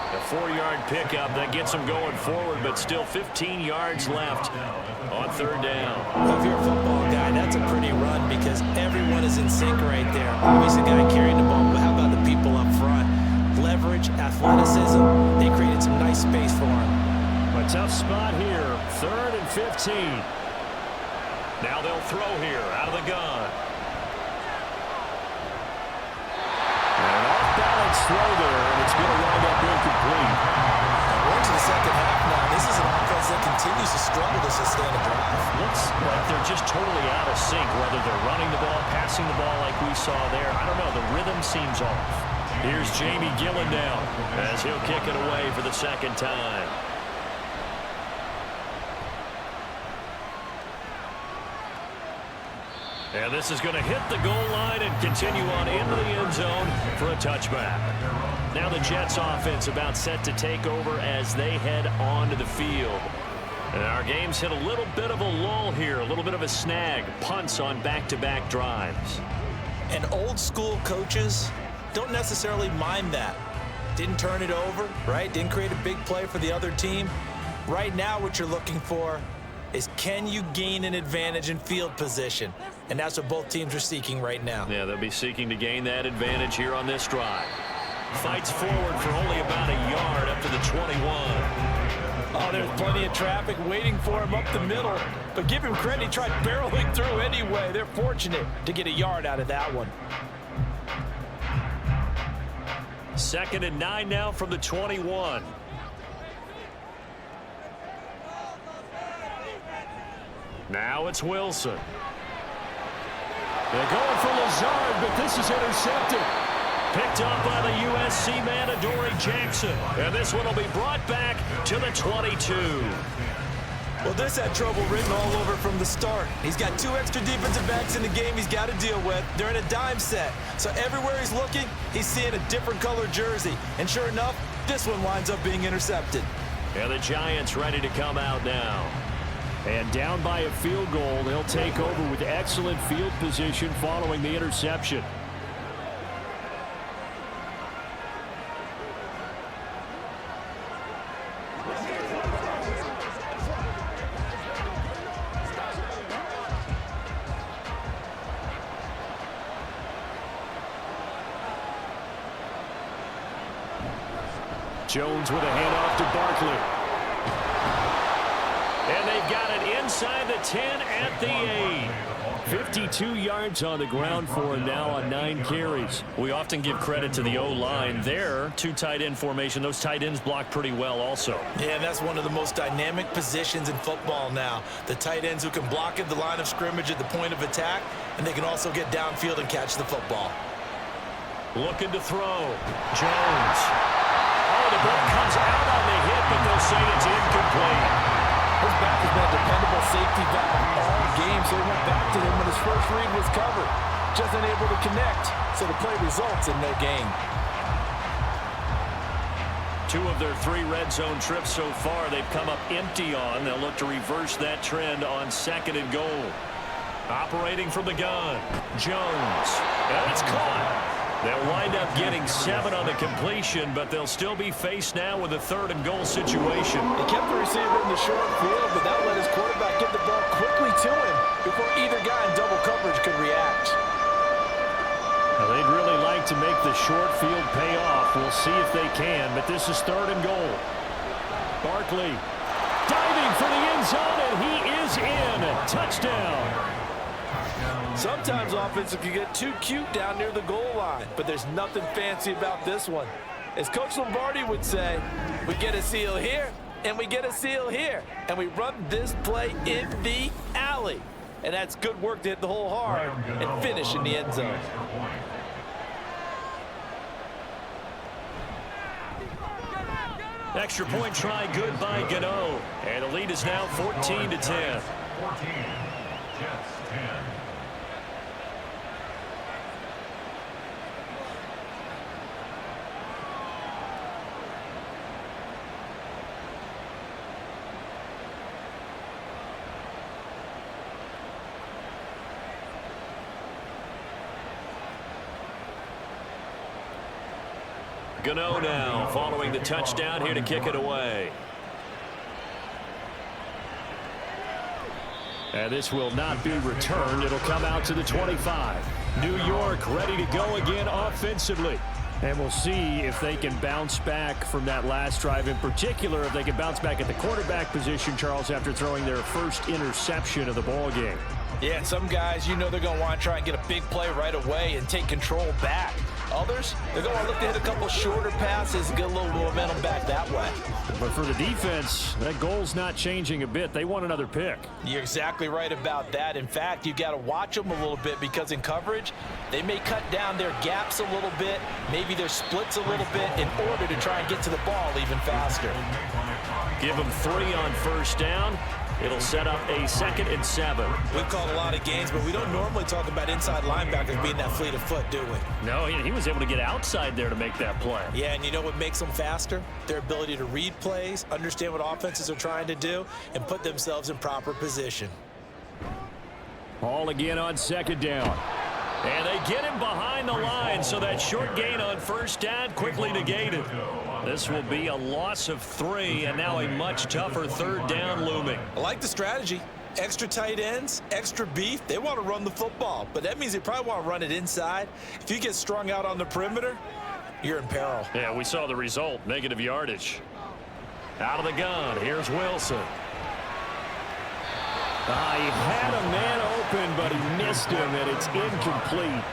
A 4-yard pickup that gets him going forward, but still 15 yards left on 3rd down. Well, if you're a football guy, that's a pretty run because everyone is in sync right there. Obviously, the guy carrying the ball, but how about the people up front? Leverage, athleticism, they created some nice space for him. A tough spot here, 3rd and 15. Now they'll throw here out of the gun. throw there, and it's going to wind up incomplete. We're into the second half now. This is an offense that continues to struggle to sustain a drive. Looks like they're just totally out of sync, whether they're running the ball, passing the ball like we saw there. I don't know. The rhythm seems off. Here's Jamie Gillen now as he'll kick it away for the second time. And this is going to hit the goal line and continue on into the end zone for a touchback. Now the Jets offense about set to take over as they head onto the field. And our game's hit a little bit of a lull here, a little bit of a snag, punts on back-to-back drives. And old school coaches don't necessarily mind that. Didn't turn it over, right? Didn't create a big play for the other team. Right now what you're looking for is, can you gain an advantage in field position? And that's what both teams are seeking right now. Yeah, they'll be seeking to gain that advantage here on this drive. Fights forward for only about a yard up to the 21. Oh, there's plenty of traffic waiting for him up the middle. But give him credit, he tried barreling through anyway. They're fortunate to get a yard out of that one. 2nd and 9 now from the 21. Now it's Wilson. They're going for Lazard, but this is intercepted. Picked up by the USC man, Adoree Jackson. And this one will be brought back to the 22. Well, this had trouble written all over from the start. He's got 2 extra defensive backs in the game he's got to deal with. They're in a dime set. So everywhere he's looking, he's seeing a different color jersey. And sure enough, this one winds up being intercepted. And the Giants ready to come out now. And down by a field goal, they'll take over with excellent field position following the interception. Jones with a handoff to Barkley. And they've got it inside the 10 at the 8. 52 yards on the ground for him now on 9 carries. We often give credit to the O-line there. 2 tight end formation. Those tight ends block pretty well also. Yeah, and that's one of the most dynamic positions in football now. The tight ends who can block at the line of scrimmage at the point of attack, and they can also get downfield and catch the football. Looking to throw. Jones. Oh, the ball comes out on the hit, but they'll say it's incomplete. His back has been a dependable safety valve all game, so he went back to him when his first read was covered. Just unable to connect, so the play results in no gain. 2 of their 3 red zone trips so far they've come up empty on. They'll look to reverse that trend on 2nd and goal. Operating from the gun, Jones. And it's caught. They'll wind up getting 7 on the completion, but they'll still be faced now with a 3rd and goal situation. He kept the receiver in the short field, but that let his quarterback get the ball quickly to him before either guy in double coverage could react. Now, they'd really like to make the short field pay off. We'll see if they can, but this is 3rd and goal. Barkley diving for the end zone, and he is in. Touchdown. Sometimes offensive can get too cute down near the goal line, but there's nothing fancy about this one. As Coach Lombardi would say, we get a seal here, and we get a seal here, and we run this play in the alley. And that's good work to hit the hole hard and finish in the end zone. Extra point try good by Gano. And the lead is now 14-10. 14, Jets 10. Gano now following the touchdown here to kick it away. And this will not be returned. It'll come out to the 25. New York ready to go again offensively. And we'll see if they can bounce back from that last drive. In particular, if they can bounce back at the quarterback position, Charles, after throwing their first interception of the ball game. Yeah, some guys, you know they're going to want to try and get a big play right away and take control back. Others, they're going to look to hit a couple shorter passes and get a little momentum back that way. But for the defense, that goal's not changing a bit. They want another pick. You're exactly right about that. In fact, you got to watch them a little bit because in coverage, they may cut down their gaps a little bit, maybe their splits a little bit in order to try and get to the ball even faster. Give them 3 on first down. It'll set up a 2nd and 7. We've called a lot of games, but we don't normally talk about inside linebackers being that fleet of foot, do we? No, he was able to get outside there to make that play. Yeah, and you know what makes them faster? Their ability to read plays, understand what offenses are trying to do, and put themselves in proper position. Ball again on 2nd down. And they get him behind the line, so that short gain on first down quickly negated. This will be a loss of 3, and now a much tougher 3rd down looming. I like the strategy. Extra tight ends, extra beef. They want to run the football, but that means they probably want to run it inside. If you get strung out on the perimeter, you're in peril. Yeah, we saw the result, negative yardage. Out of the gun, here's Wilson. He had a man open, but he missed him, and it's incomplete.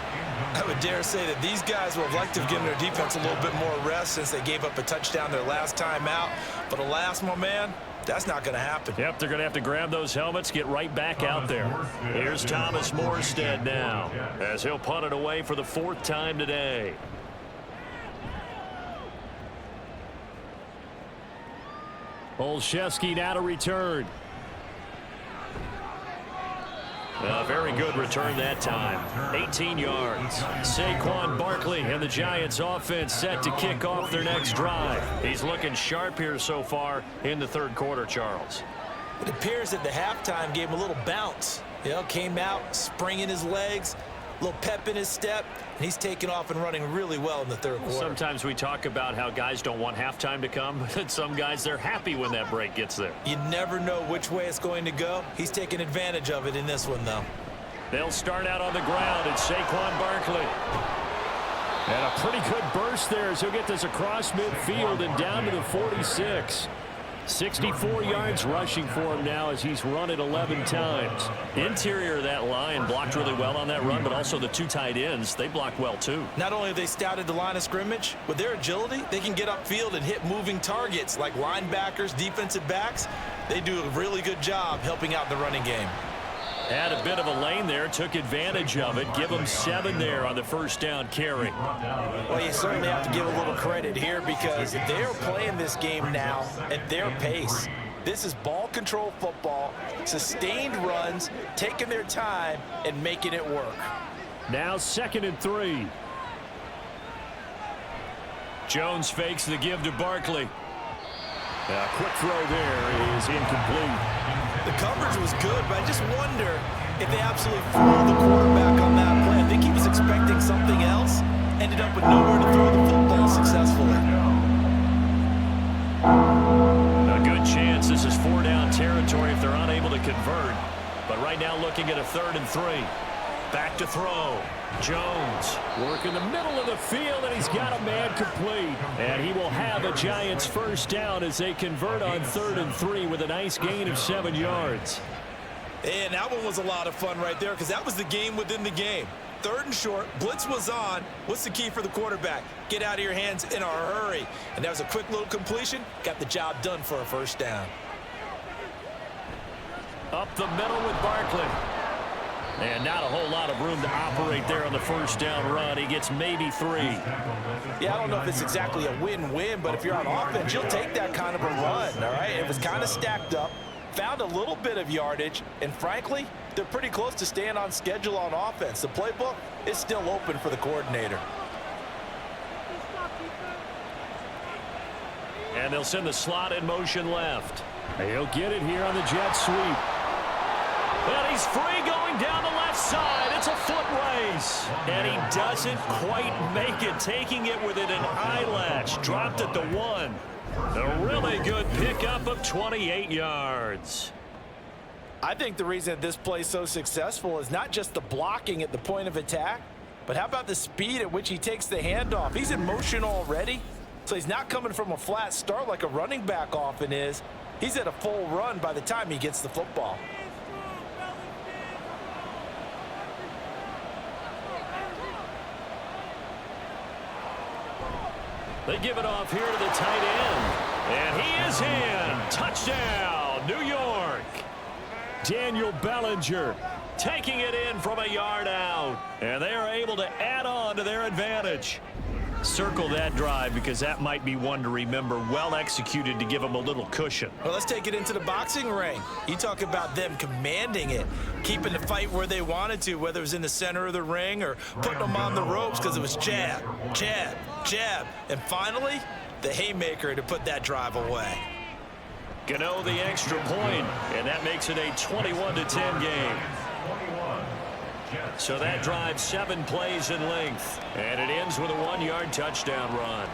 I would dare say that these guys would have liked to have given their defense a little bit more rest since they gave up a touchdown their last time out. But alas, my man, that's not going to happen. Yep, they're going to have to grab those helmets, get right back out there. Here's Thomas Morstead now, as he'll punt it away for the 4th time today. Olszewski now to return. A very good return that time. 18 yards. Saquon Barkley and the Giants offense set to kick off their next drive. He's looking sharp here so far in the 3rd quarter, Charles. It appears that the halftime gave him a little bounce. You know, came out, spring in his legs, a little pep in his step, and he's taken off and running really well in the 3rd quarter. Sometimes we talk about how guys don't want halftime to come, but some guys, they're happy when that break gets there. You never know which way it's going to go. He's taking advantage of it in this one, though. They'll start out on the ground. It's Saquon Barkley. And a pretty good burst there as he'll get this across midfield and down to the 46. 64 yards rushing for him now as he's run it 11 times. Interior of that line blocked really well on that run, but also the 2 tight ends, they blocked well too. Not only have they scouted the line of scrimmage, with their agility, they can get upfield and hit moving targets like linebackers, defensive backs. They do a really good job helping out the running game. Had a bit of a lane there, took advantage of it. Give them 7 there on the first down carry. Well, you certainly have to give a little credit here because they're playing this game now at their pace. This is ball control football, sustained runs, taking their time and making it work. Now 2nd and 3. Jones fakes the give to Barkley. A quick throw there is incomplete. The coverage was good, but I just wonder if they absolutely threw the quarterback on that play. I think he was expecting something else, ended up with nowhere to throw the football successfully. A good chance this is 4-down territory if they're unable to convert. But right now looking at a 3rd and 3. Back to throw. Jones work in the middle of the field, and he's got a man complete. And he will have a Giants first down as they convert on 3rd and 3 with a nice gain of 7 yards. And that one was a lot of fun right there because that was the game within the game. 3rd and short, blitz was on. What's the key for the quarterback? Get out of your hands in a hurry. And that was a quick little completion. Got the job done for a first down. Up the middle with Barkley. And not a whole lot of room to operate there on the first down run. He gets maybe 3. Yeah, I don't know if it's exactly a win-win, but if you're on offense, you'll take that kind of a run, all right? It was kind of stacked up, found a little bit of yardage, and frankly, they're pretty close to staying on schedule on offense. The playbook is still open for the coordinator. And they'll send the slot in motion left. He'll get it here on the jet sweep. And he's free going down the left side. It's a foot race. And he doesn't quite make it, taking it within an eyelash. Dropped it to 1. A really good pickup of 28 yards. I think the reason this play is so successful is not just the blocking at the point of attack, but how about the speed at which he takes the handoff? He's in motion already, so he's not coming from a flat start like a running back often is. He's at a full run by the time he gets the football. They give it off here to the tight end. And he is in. Touchdown, New York. Daniel Bellinger taking it in from a yard out. And they are able to add on to their advantage. Circle that drive because that might be one to remember. Well executed to give them a little cushion. Well, let's take it into the boxing ring. You talk about them commanding it, keeping the fight where they wanted to, whether it was in the center of the ring or putting them on the ropes because it was jab, jab, jab. And finally, the haymaker to put that drive away. Gano the extra point, and that makes it a 21-10 game. So that drive 7 plays in length, and it ends with a 1-yard touchdown run.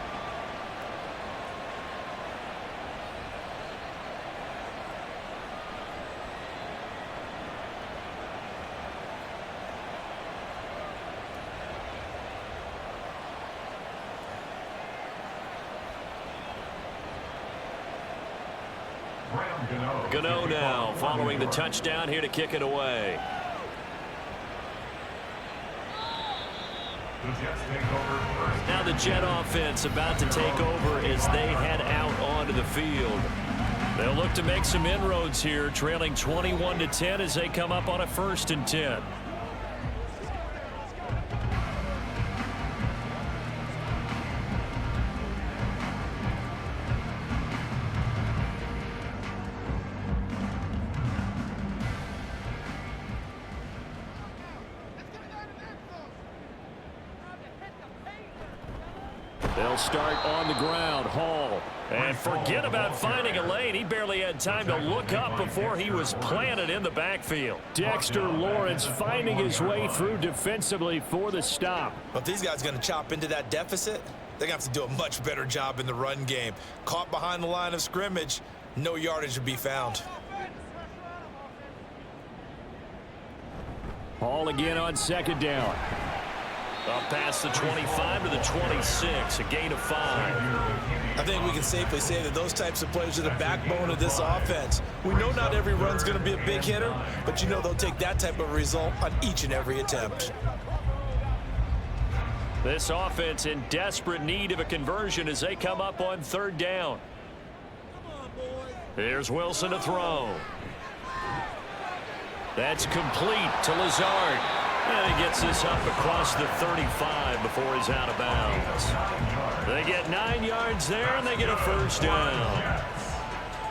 Gano now following the touchdown here to kick it away. Now the Jet offense about to take over as they head out onto the field. They'll look to make some inroads here, trailing 21-10 as they come up on a 1st and 10. They'll start on the ground. Hall. And forget about finding a lane. He barely had time to look up before he was planted in the backfield. Dexter Lawrence finding his way through defensively for the stop. But if these guys are going to chop into that deficit, they're going to have to do a much better job in the run game. Caught behind the line of scrimmage, no yardage to be found. Hall again on 2nd down. Up past the 25 to the 26, a gain of 5. I think we can safely say that those types of plays are the backbone of this offense. We know not every run's going to be a big hitter, but you know they'll take that type of result on each and every attempt. This offense in desperate need of a conversion as they come up on 3rd down. Here's Wilson to throw. That's complete to Lazard. And he gets this up across the 35 before he's out of bounds. They get 9 yards there, and they get a 1st down.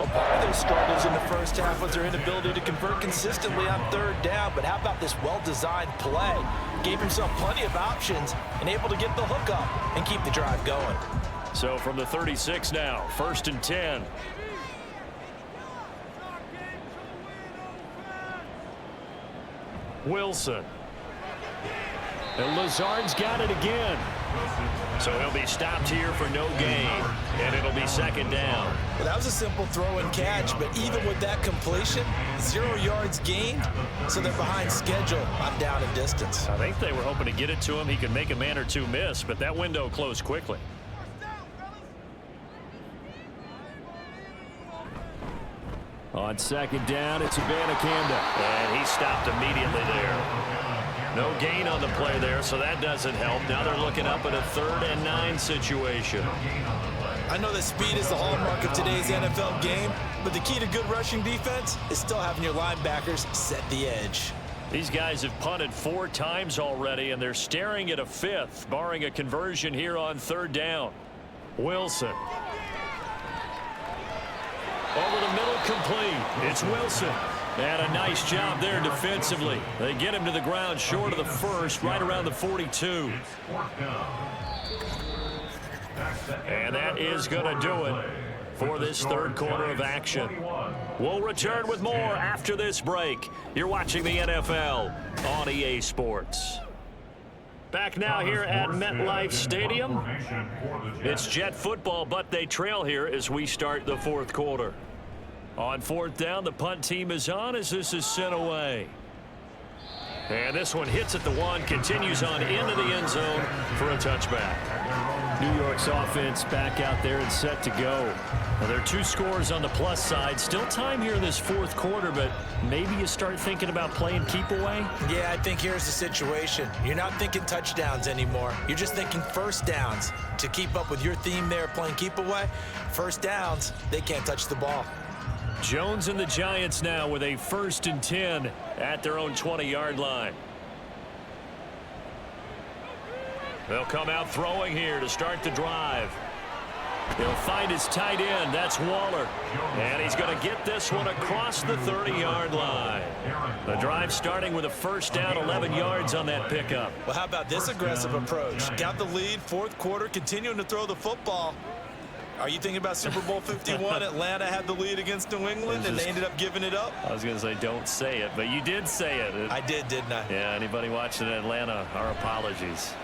Well, part of their struggles in the first half was their inability to convert consistently on 3rd down. But how about this well-designed play? Gave himself plenty of options and able to get the hook up and keep the drive going. So from the 36 now, 1st and 10. Wilson. And Lazard's got it again. So he'll be stopped here for no gain. And it'll be 2nd down. Well, that was a simple throw and catch, but even with that completion, 0 yards gained, so they're behind schedule on down and distance. I think they were hoping to get it to him. He could make a man or two miss, but that window closed quickly. On 2nd down, it's Abanikanda. And he stopped immediately there. No gain on the play there, so that doesn't help. Now they're looking up at a 3rd and 9 situation. I know that speed is the hallmark of today's NFL game, but the key to good rushing defense is still having your linebackers set the edge. These guys have punted 4 times already, and they're staring at a 5th, barring a conversion here on 3rd down. Wilson. Over the middle, complete. It's Wilson. And a nice job there defensively. They get him to the ground short of the 1st, right around the 42. And that is going to do it for this 3rd quarter of action. We'll return with more after this break. You're watching the NFL on EA Sports. Back now here at MetLife Stadium. It's Jet football, but they trail here as we start the 4th quarter. On 4th down, the punt team is on as this is sent away. And this one hits at the 1, continues on into the end zone for a touchback. New York's offense back out there and set to go. Well, there are 2 scores on the plus side. Still time here in this fourth quarter, but maybe you start thinking about playing keep away? Yeah, I think here's the situation. You're not thinking touchdowns anymore. You're just thinking first downs. To keep up with your theme there, playing keep away, first downs, they can't touch the ball. Jones and the Giants now with a 1st and 10 at their own 20-yard line. They'll come out throwing here to start the drive. He'll find his tight end. That's Waller. And he's going to get this one across the 30-yard line. The drive starting with a first down, 11 yards on that pickup. Well, how about this aggressive approach? Got the lead, fourth quarter, continuing to throw the football. Are you thinking about Super Bowl 51? Atlanta had the lead against New England, and they ended up giving it up? I was going to say don't say it, but you did say it. I did, didn't I? Yeah, anybody watching Atlanta, our apologies.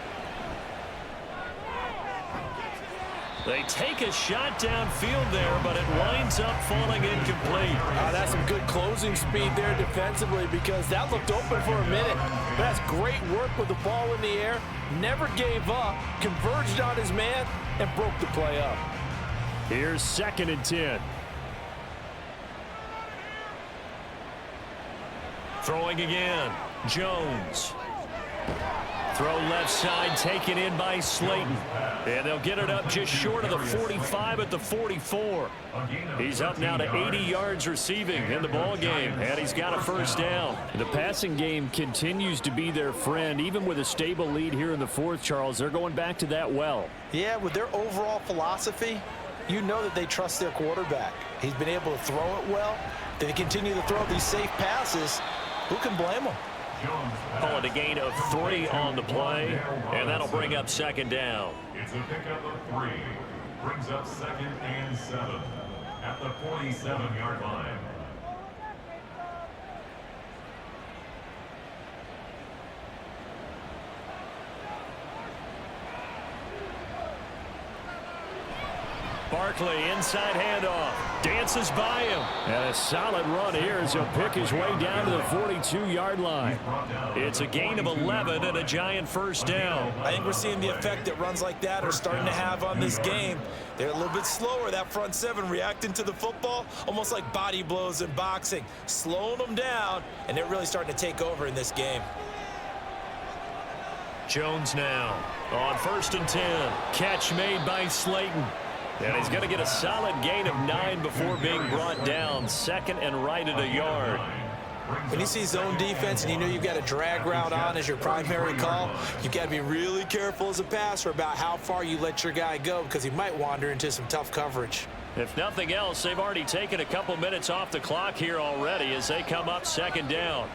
They take a shot downfield there, but it winds up falling incomplete. That's some good closing speed there defensively because that looked open for a minute. That's great work with the ball in the air. Never gave up, converged on his man, and broke the play up. Here's 2nd and 10. Throwing again, Jones. Throw left side, taken in by Slayton. And they'll get it up just short of the 45 at the 44. He's up now to 80 yards receiving in the ball game, and he's got a first down. The passing game continues to be their friend. Even with a stable lead here in the fourth, Charles, they're going back to that well. Yeah, with their overall philosophy, you know that they trust their quarterback. He's been able to throw it well. They continue to throw these safe passes. Who can blame them? Call it a gain of 3 on the play, and that'll bring up 2nd down. It's a pickup of 3. Brings up 2nd and 7 at the 47-yard line. Barkley, inside handoff, dances by him. And a solid run here as he'll pick his way down to the 42-yard line. It's a gain of 11 and a Giant first down. I think we're seeing the effect that runs like that are starting to have on this game. They're a little bit slower, that front 7 reacting to the football, almost like body blows in boxing, slowing them down, and they're really starting to take over in this game. Jones now on 1st and 10. Catch made by Slayton. And he's going to get a solid gain of 9 before being brought down. 2nd and right at a yard. When you see zone defense and you know you've got a drag route on as your primary call, you've got to be really careful as a passer about how far you let your guy go because he might wander into some tough coverage. If nothing else, they've already taken a couple minutes off the clock here already as they come up 2nd down.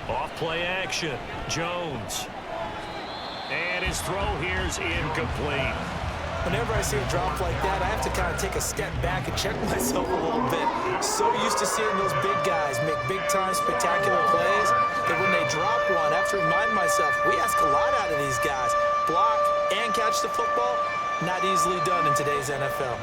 Off play action, Jones. And his throw here's incomplete. Whenever I see a drop like that, I have to kind of take a step back and check myself a little bit. So used to seeing those big guys make big-time spectacular plays that when they drop one, I have to remind myself, we ask a lot out of these guys. Block and catch the football, not easily done in today's NFL.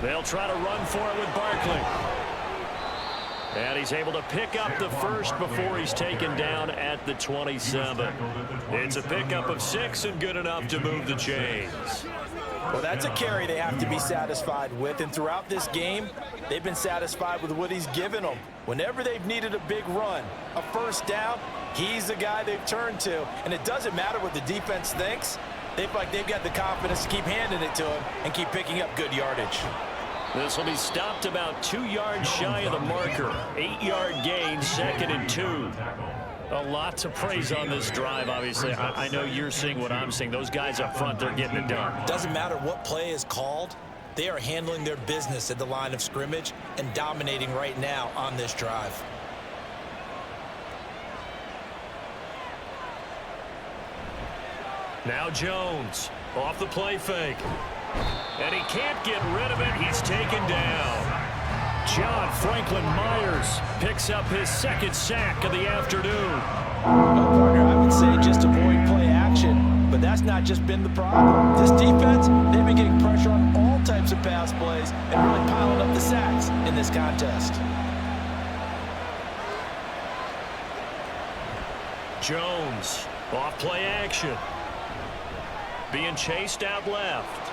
They'll try to run for it with Barkley. And he's able to pick up the first before he's taken down at the 27. It's a pickup of 6 and good enough to move the chains. Well, that's a carry they have to be satisfied with. And throughout this game, they've been satisfied with what he's given them. Whenever they've needed a big run, a first down, he's the guy they've turned to. And it doesn't matter what the defense thinks. They feel like they've got the confidence to keep handing it to him and keep picking up good yardage. This will be stopped about 2 yards shy of the marker. 8-yard gain, 2nd and 2. A lot to praise on this drive, obviously. I know you're seeing what I'm seeing. Those guys up front, they're getting it done. Doesn't matter what play is called. They are handling their business at the line of scrimmage and dominating right now on this drive. Now Jones off the play fake. And he can't get rid of it. He's taken down. John Franklin Myers picks up his 2nd sack of the afternoon. Well, partner, I would say just avoid play action, but that's not just been the problem. This defense, they've been getting pressure on all types of pass plays and really piling up the sacks in this contest. Jones Off play action. Being chased out left.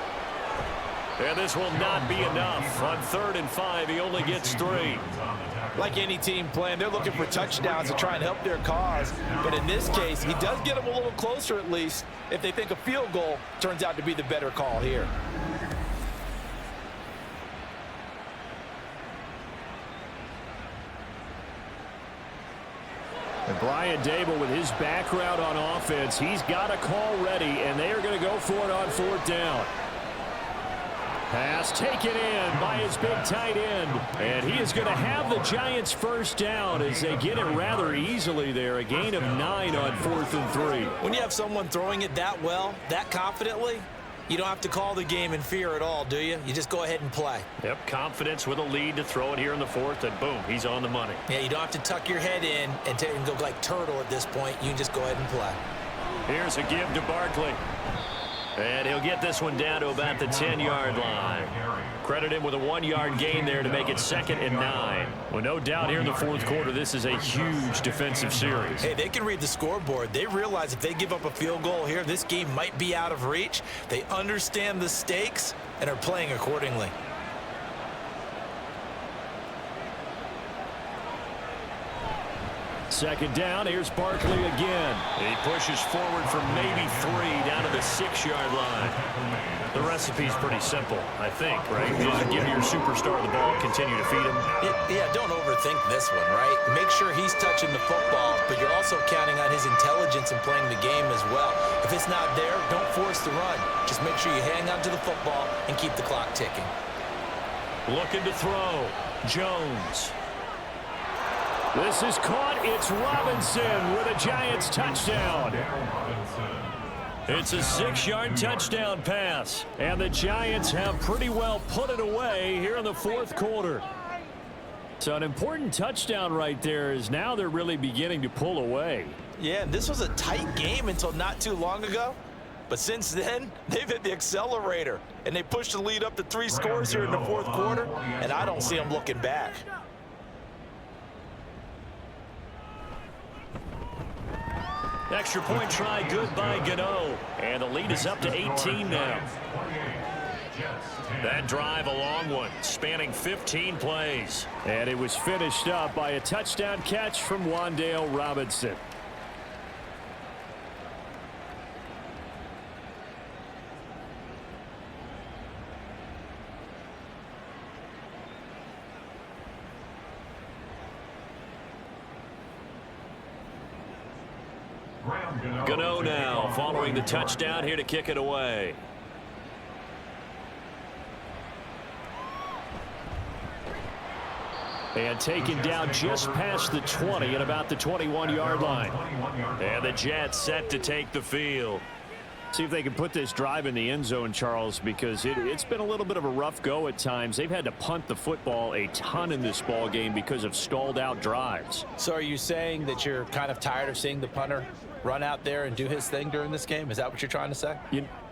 And this will not be enough. On 3rd and 5, he only gets 3. Like any team playing, they're looking for touchdowns to try and help their cause. But in this case, he does get them a little closer at least if they think a field goal turns out to be the better call here. And Brian Dable, with his background on offense, he's got a call ready, and they are going to go for it on 4th down. Pass taken in by his big tight end. And he is going to have the Giants first down as they get it rather easily there. A gain of 9 on 4th and 3. When you have someone throwing it that well, that confidently, you don't have to call the game in fear at all, do you? You just go ahead and play. Yep, confidence with a lead to throw it here in the 4th, and boom, he's on the money. Yeah, you don't have to tuck your head in and go like turtle at this point. You can just go ahead and play. Here's a give to Barkley. And he'll get this one down to about the 10-yard line. Credit him with a 1-yard gain there to make it 2nd and 9. Well, no doubt here in the 4th quarter, this is a huge defensive series. Hey, they can read the scoreboard. They realize if they give up a field goal here, this game might be out of reach. They understand the stakes and are playing accordingly. Second down, here's Barkley again. He pushes forward for maybe 3 down to the 6-yard line. The recipe's pretty simple, I think, right? Just give your superstar the ball, continue to feed him. Yeah, don't overthink this one, right? Make sure he's touching the football, but you're also counting on his intelligence in playing the game as well. If it's not there, don't force the run. Just make sure you hang on to the football and keep the clock ticking. Looking to throw. Jones. This is caught. It's Robinson with a Giants touchdown. It's a 6-yard touchdown pass. And the Giants have pretty well put it away here in the 4th quarter. So an important touchdown right there is now they're really beginning to pull away. Yeah, this was a tight game until not too long ago. But since then, they've hit the accelerator. And they pushed the lead up to 3 scores here in the 4th quarter. And I don't see them looking back. Extra point try good by Gano. And the lead is up to 18 now. That drive a long one, spanning 15 plays. And it was finished up by a touchdown catch from Wan'Dale Robinson. Gano now following the touchdown here to kick it away. And taken down just past the 20 at about the 21-yard line. And the Jets set to take the field. See if they can put this drive in the end zone, Charles, because it's been a little bit of a rough go at times. They've had to punt the football a ton in this ball game because of stalled out drives. So are you saying that you're kind of tired of seeing the punter run out there and do his thing during this game? Is that what you're trying to say?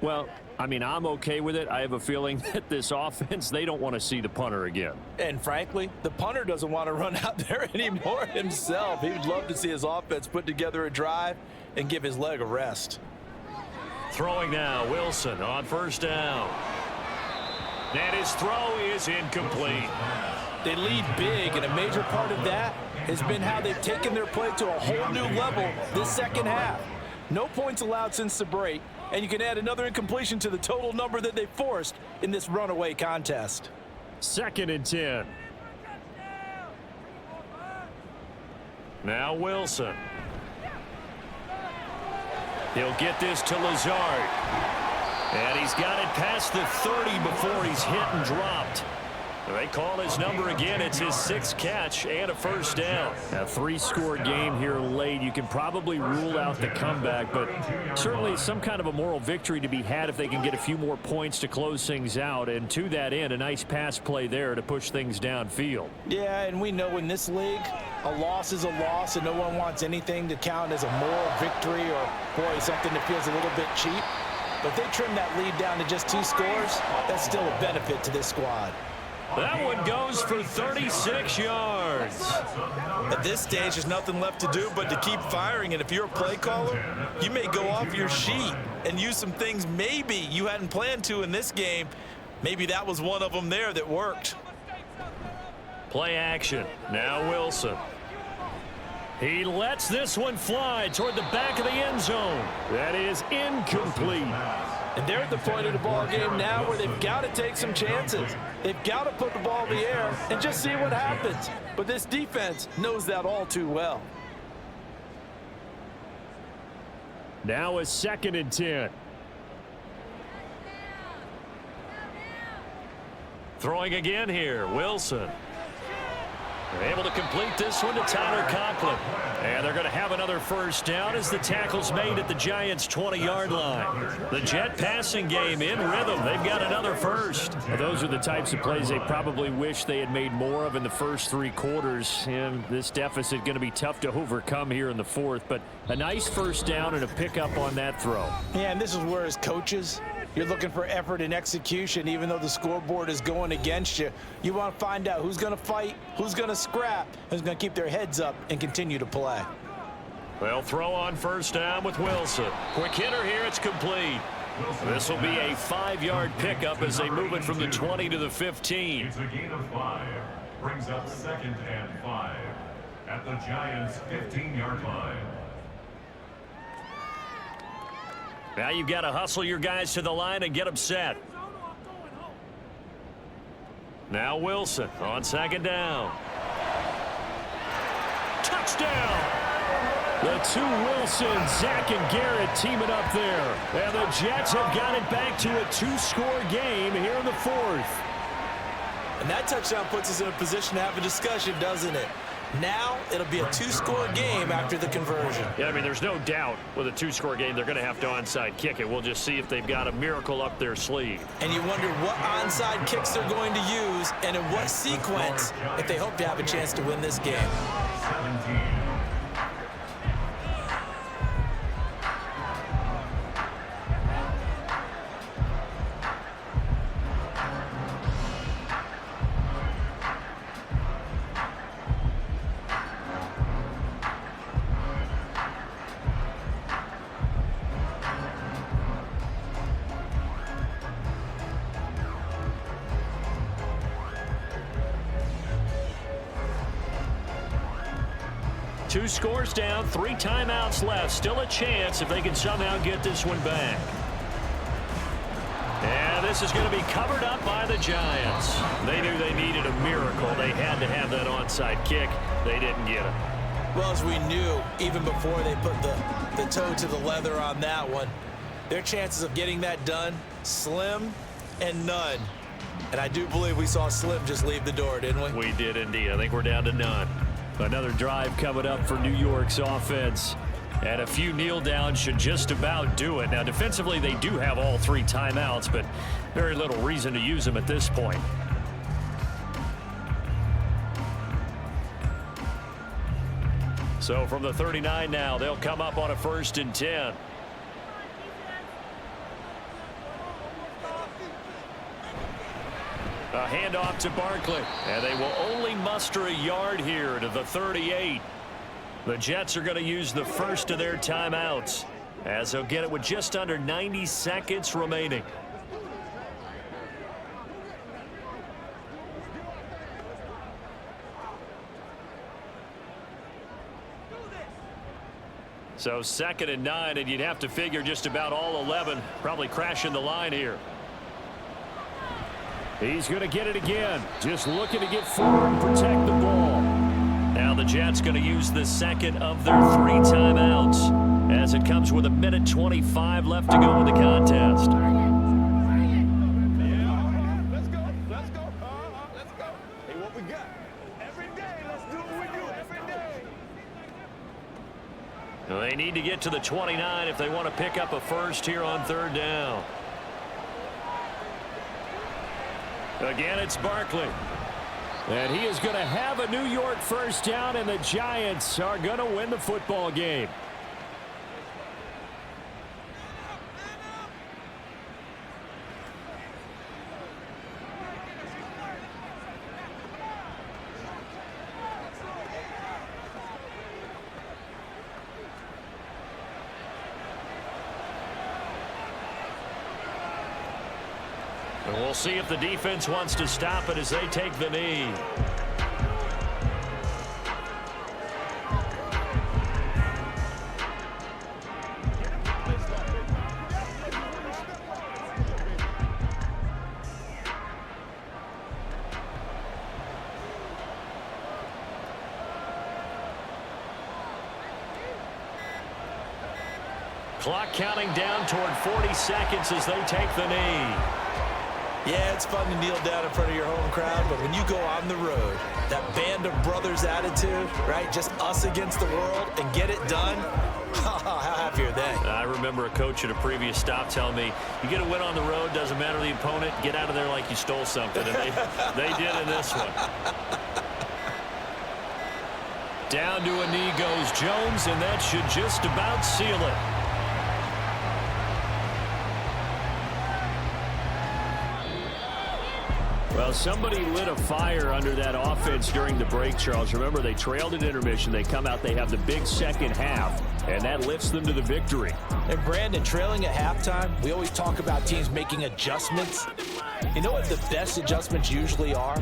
Well, I mean, I'm okay with it. I have a feeling that this offense, they don't want to see the punter again. And frankly, the punter doesn't want to run out there anymore himself. He would love to see his offense put together a drive and give his leg a rest. Throwing now, Wilson on first down. And his throw is incomplete. They lead big, and a major part of that has been how they've taken their play to a whole new level this second half. No points allowed since the break, and you can add another incompletion to the total number that they forced in this runaway contest. 2nd and 10. Now Wilson. He'll get this to Lazard. And he's got it past the 30 before he's hit and dropped. They call his number again. It's his 6th catch and a first down. A 3-score game here late. You can probably rule out the comeback, but certainly some kind of a moral victory to be had if they can get a few more points to close things out. And to that end, a nice pass play there to push things downfield. Yeah, and we know in this league, a loss is a loss, and no one wants anything to count as a moral victory or, boy, something that feels a little bit cheap. But they trim that lead down to just 2 scores. That's still a benefit to this squad. That one goes for 36 yards. At this stage, there's nothing left to do but to keep firing. And if you're a play caller, you may go off your sheet and use some things maybe you hadn't planned to in this game. Maybe that was one of them there that worked. Play action. Now Wilson. He lets this one fly toward the back of the end zone. That is incomplete. And they're at the point of the ball game now where they've got to take some chances. They've got to put the ball in the air and just see what happens. But this defense knows that all too well. Now a 2nd and 10. Throwing again here, Wilson. They're able to complete this one to Tyler Conklin. And they're going to have another first down as the tackle's made at the Giants' 20-yard line. The Jet passing game in rhythm. They've got another first. Well, those are the types of plays they probably wish they had made more of in the first 3 quarters. And this deficit going to be tough to overcome here in the 4th. But a nice first down and a pickup on that throw. Yeah, and this is where as coaches, you're looking for effort and execution. Even though the scoreboard is going against you, you want to find out who's going to fight, who's going to scrap, who's going to keep their heads up and continue to play. Well, throw on first down with Wilson. Quick hitter here, it's complete. This will be a 5-yard pickup as they move it from the 20 to the 15. It's a gain of 5. Brings up 2nd and 5 at the Giants' 15-yard line. Now you've got to hustle your guys to the line and get them set. Now Wilson on 2nd down. Touchdown! The 2 Wilsons, Zach and Garrett teaming up there. And the Jets have got it back to a 2-score game here in the 4th. And that touchdown puts us in a position to have a discussion, doesn't it? Now it'll be a 2-score game after the conversion. Yeah, I mean, there's no doubt with a 2-score game they're going to have to onside kick it. We'll just see if they've got a miracle up their sleeve. And you wonder what onside kicks they're going to use and in what sequence if they hope to have a chance to win this game. 17. Two scores down, 3 timeouts left. Still a chance if they can somehow get this one back. And this is going to be covered up by the Giants. They knew they needed a miracle. They had to have that onside kick. They didn't get it. Well, as we knew, even before they put the toe to the leather on that one, their chances of getting that done, slim and none. And I do believe we saw Slim just leave the door, didn't we? We did indeed. I think we're down to none. Another drive coming up for New York's offense. And a few kneel downs should just about do it. Now, defensively, they do have all 3 timeouts, but very little reason to use them at this point. So from the 39 now, they'll come up on a 1st and 10. A handoff to Barkley, and they will only muster a yard here to the 38. The Jets are going to use the first of their timeouts, as they'll get it with just under 90 seconds remaining. So 2nd and 9, and you'd have to figure just about all 11 probably crashing the line here. He's going to get it again. Just looking to get forward and protect the ball. Now the Jets going to use the 2nd of their 3 timeouts as it comes with 1:25 left to go in the contest. Let's go. Let's go. Let's go. Hey, what we got? Every day, let's do what we do every day. Well, they need to get to the 29 if they want to pick up a first here on 3rd down. Again, it's Barkley. And he is going to have a New York first down, and the Giants are going to win the football game. And we'll see if the defense wants to stop it as they take the knee. Clock counting down toward 40 seconds as they take the knee. Yeah, it's fun to kneel down in front of your home crowd, but when you go on the road, that band of brothers attitude, right? Just us against the world and get it done. How happy are they? I remember a coach at a previous stop telling me, you get a win on the road, doesn't matter the opponent, get out of there like you stole something. And they did in this one. Down to a knee goes Jones, and that should just about seal it. Well, somebody lit a fire under that offense during the break, Charles. Remember, they trailed at intermission. They come out, they have the big second half, and that lifts them to the victory. And Brandon, trailing at halftime, we always talk about teams making adjustments. You know what the best adjustments usually are?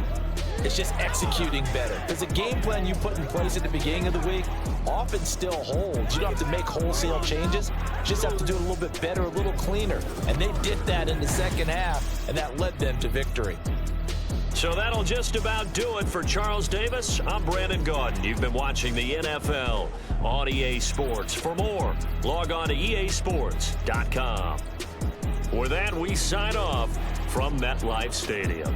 It's just executing better. Because the game plan you put in place at the beginning of the week often still holds. You don't have to make wholesale changes. You just have to do it a little bit better, a little cleaner. And they did that in the second half, and that led them to victory. So that'll just about do it for Charles Davis. I'm Brandon Gaudin. You've been watching the NFL on EA Sports. For more, log on to easports.com. With that, we sign off from MetLife Stadium.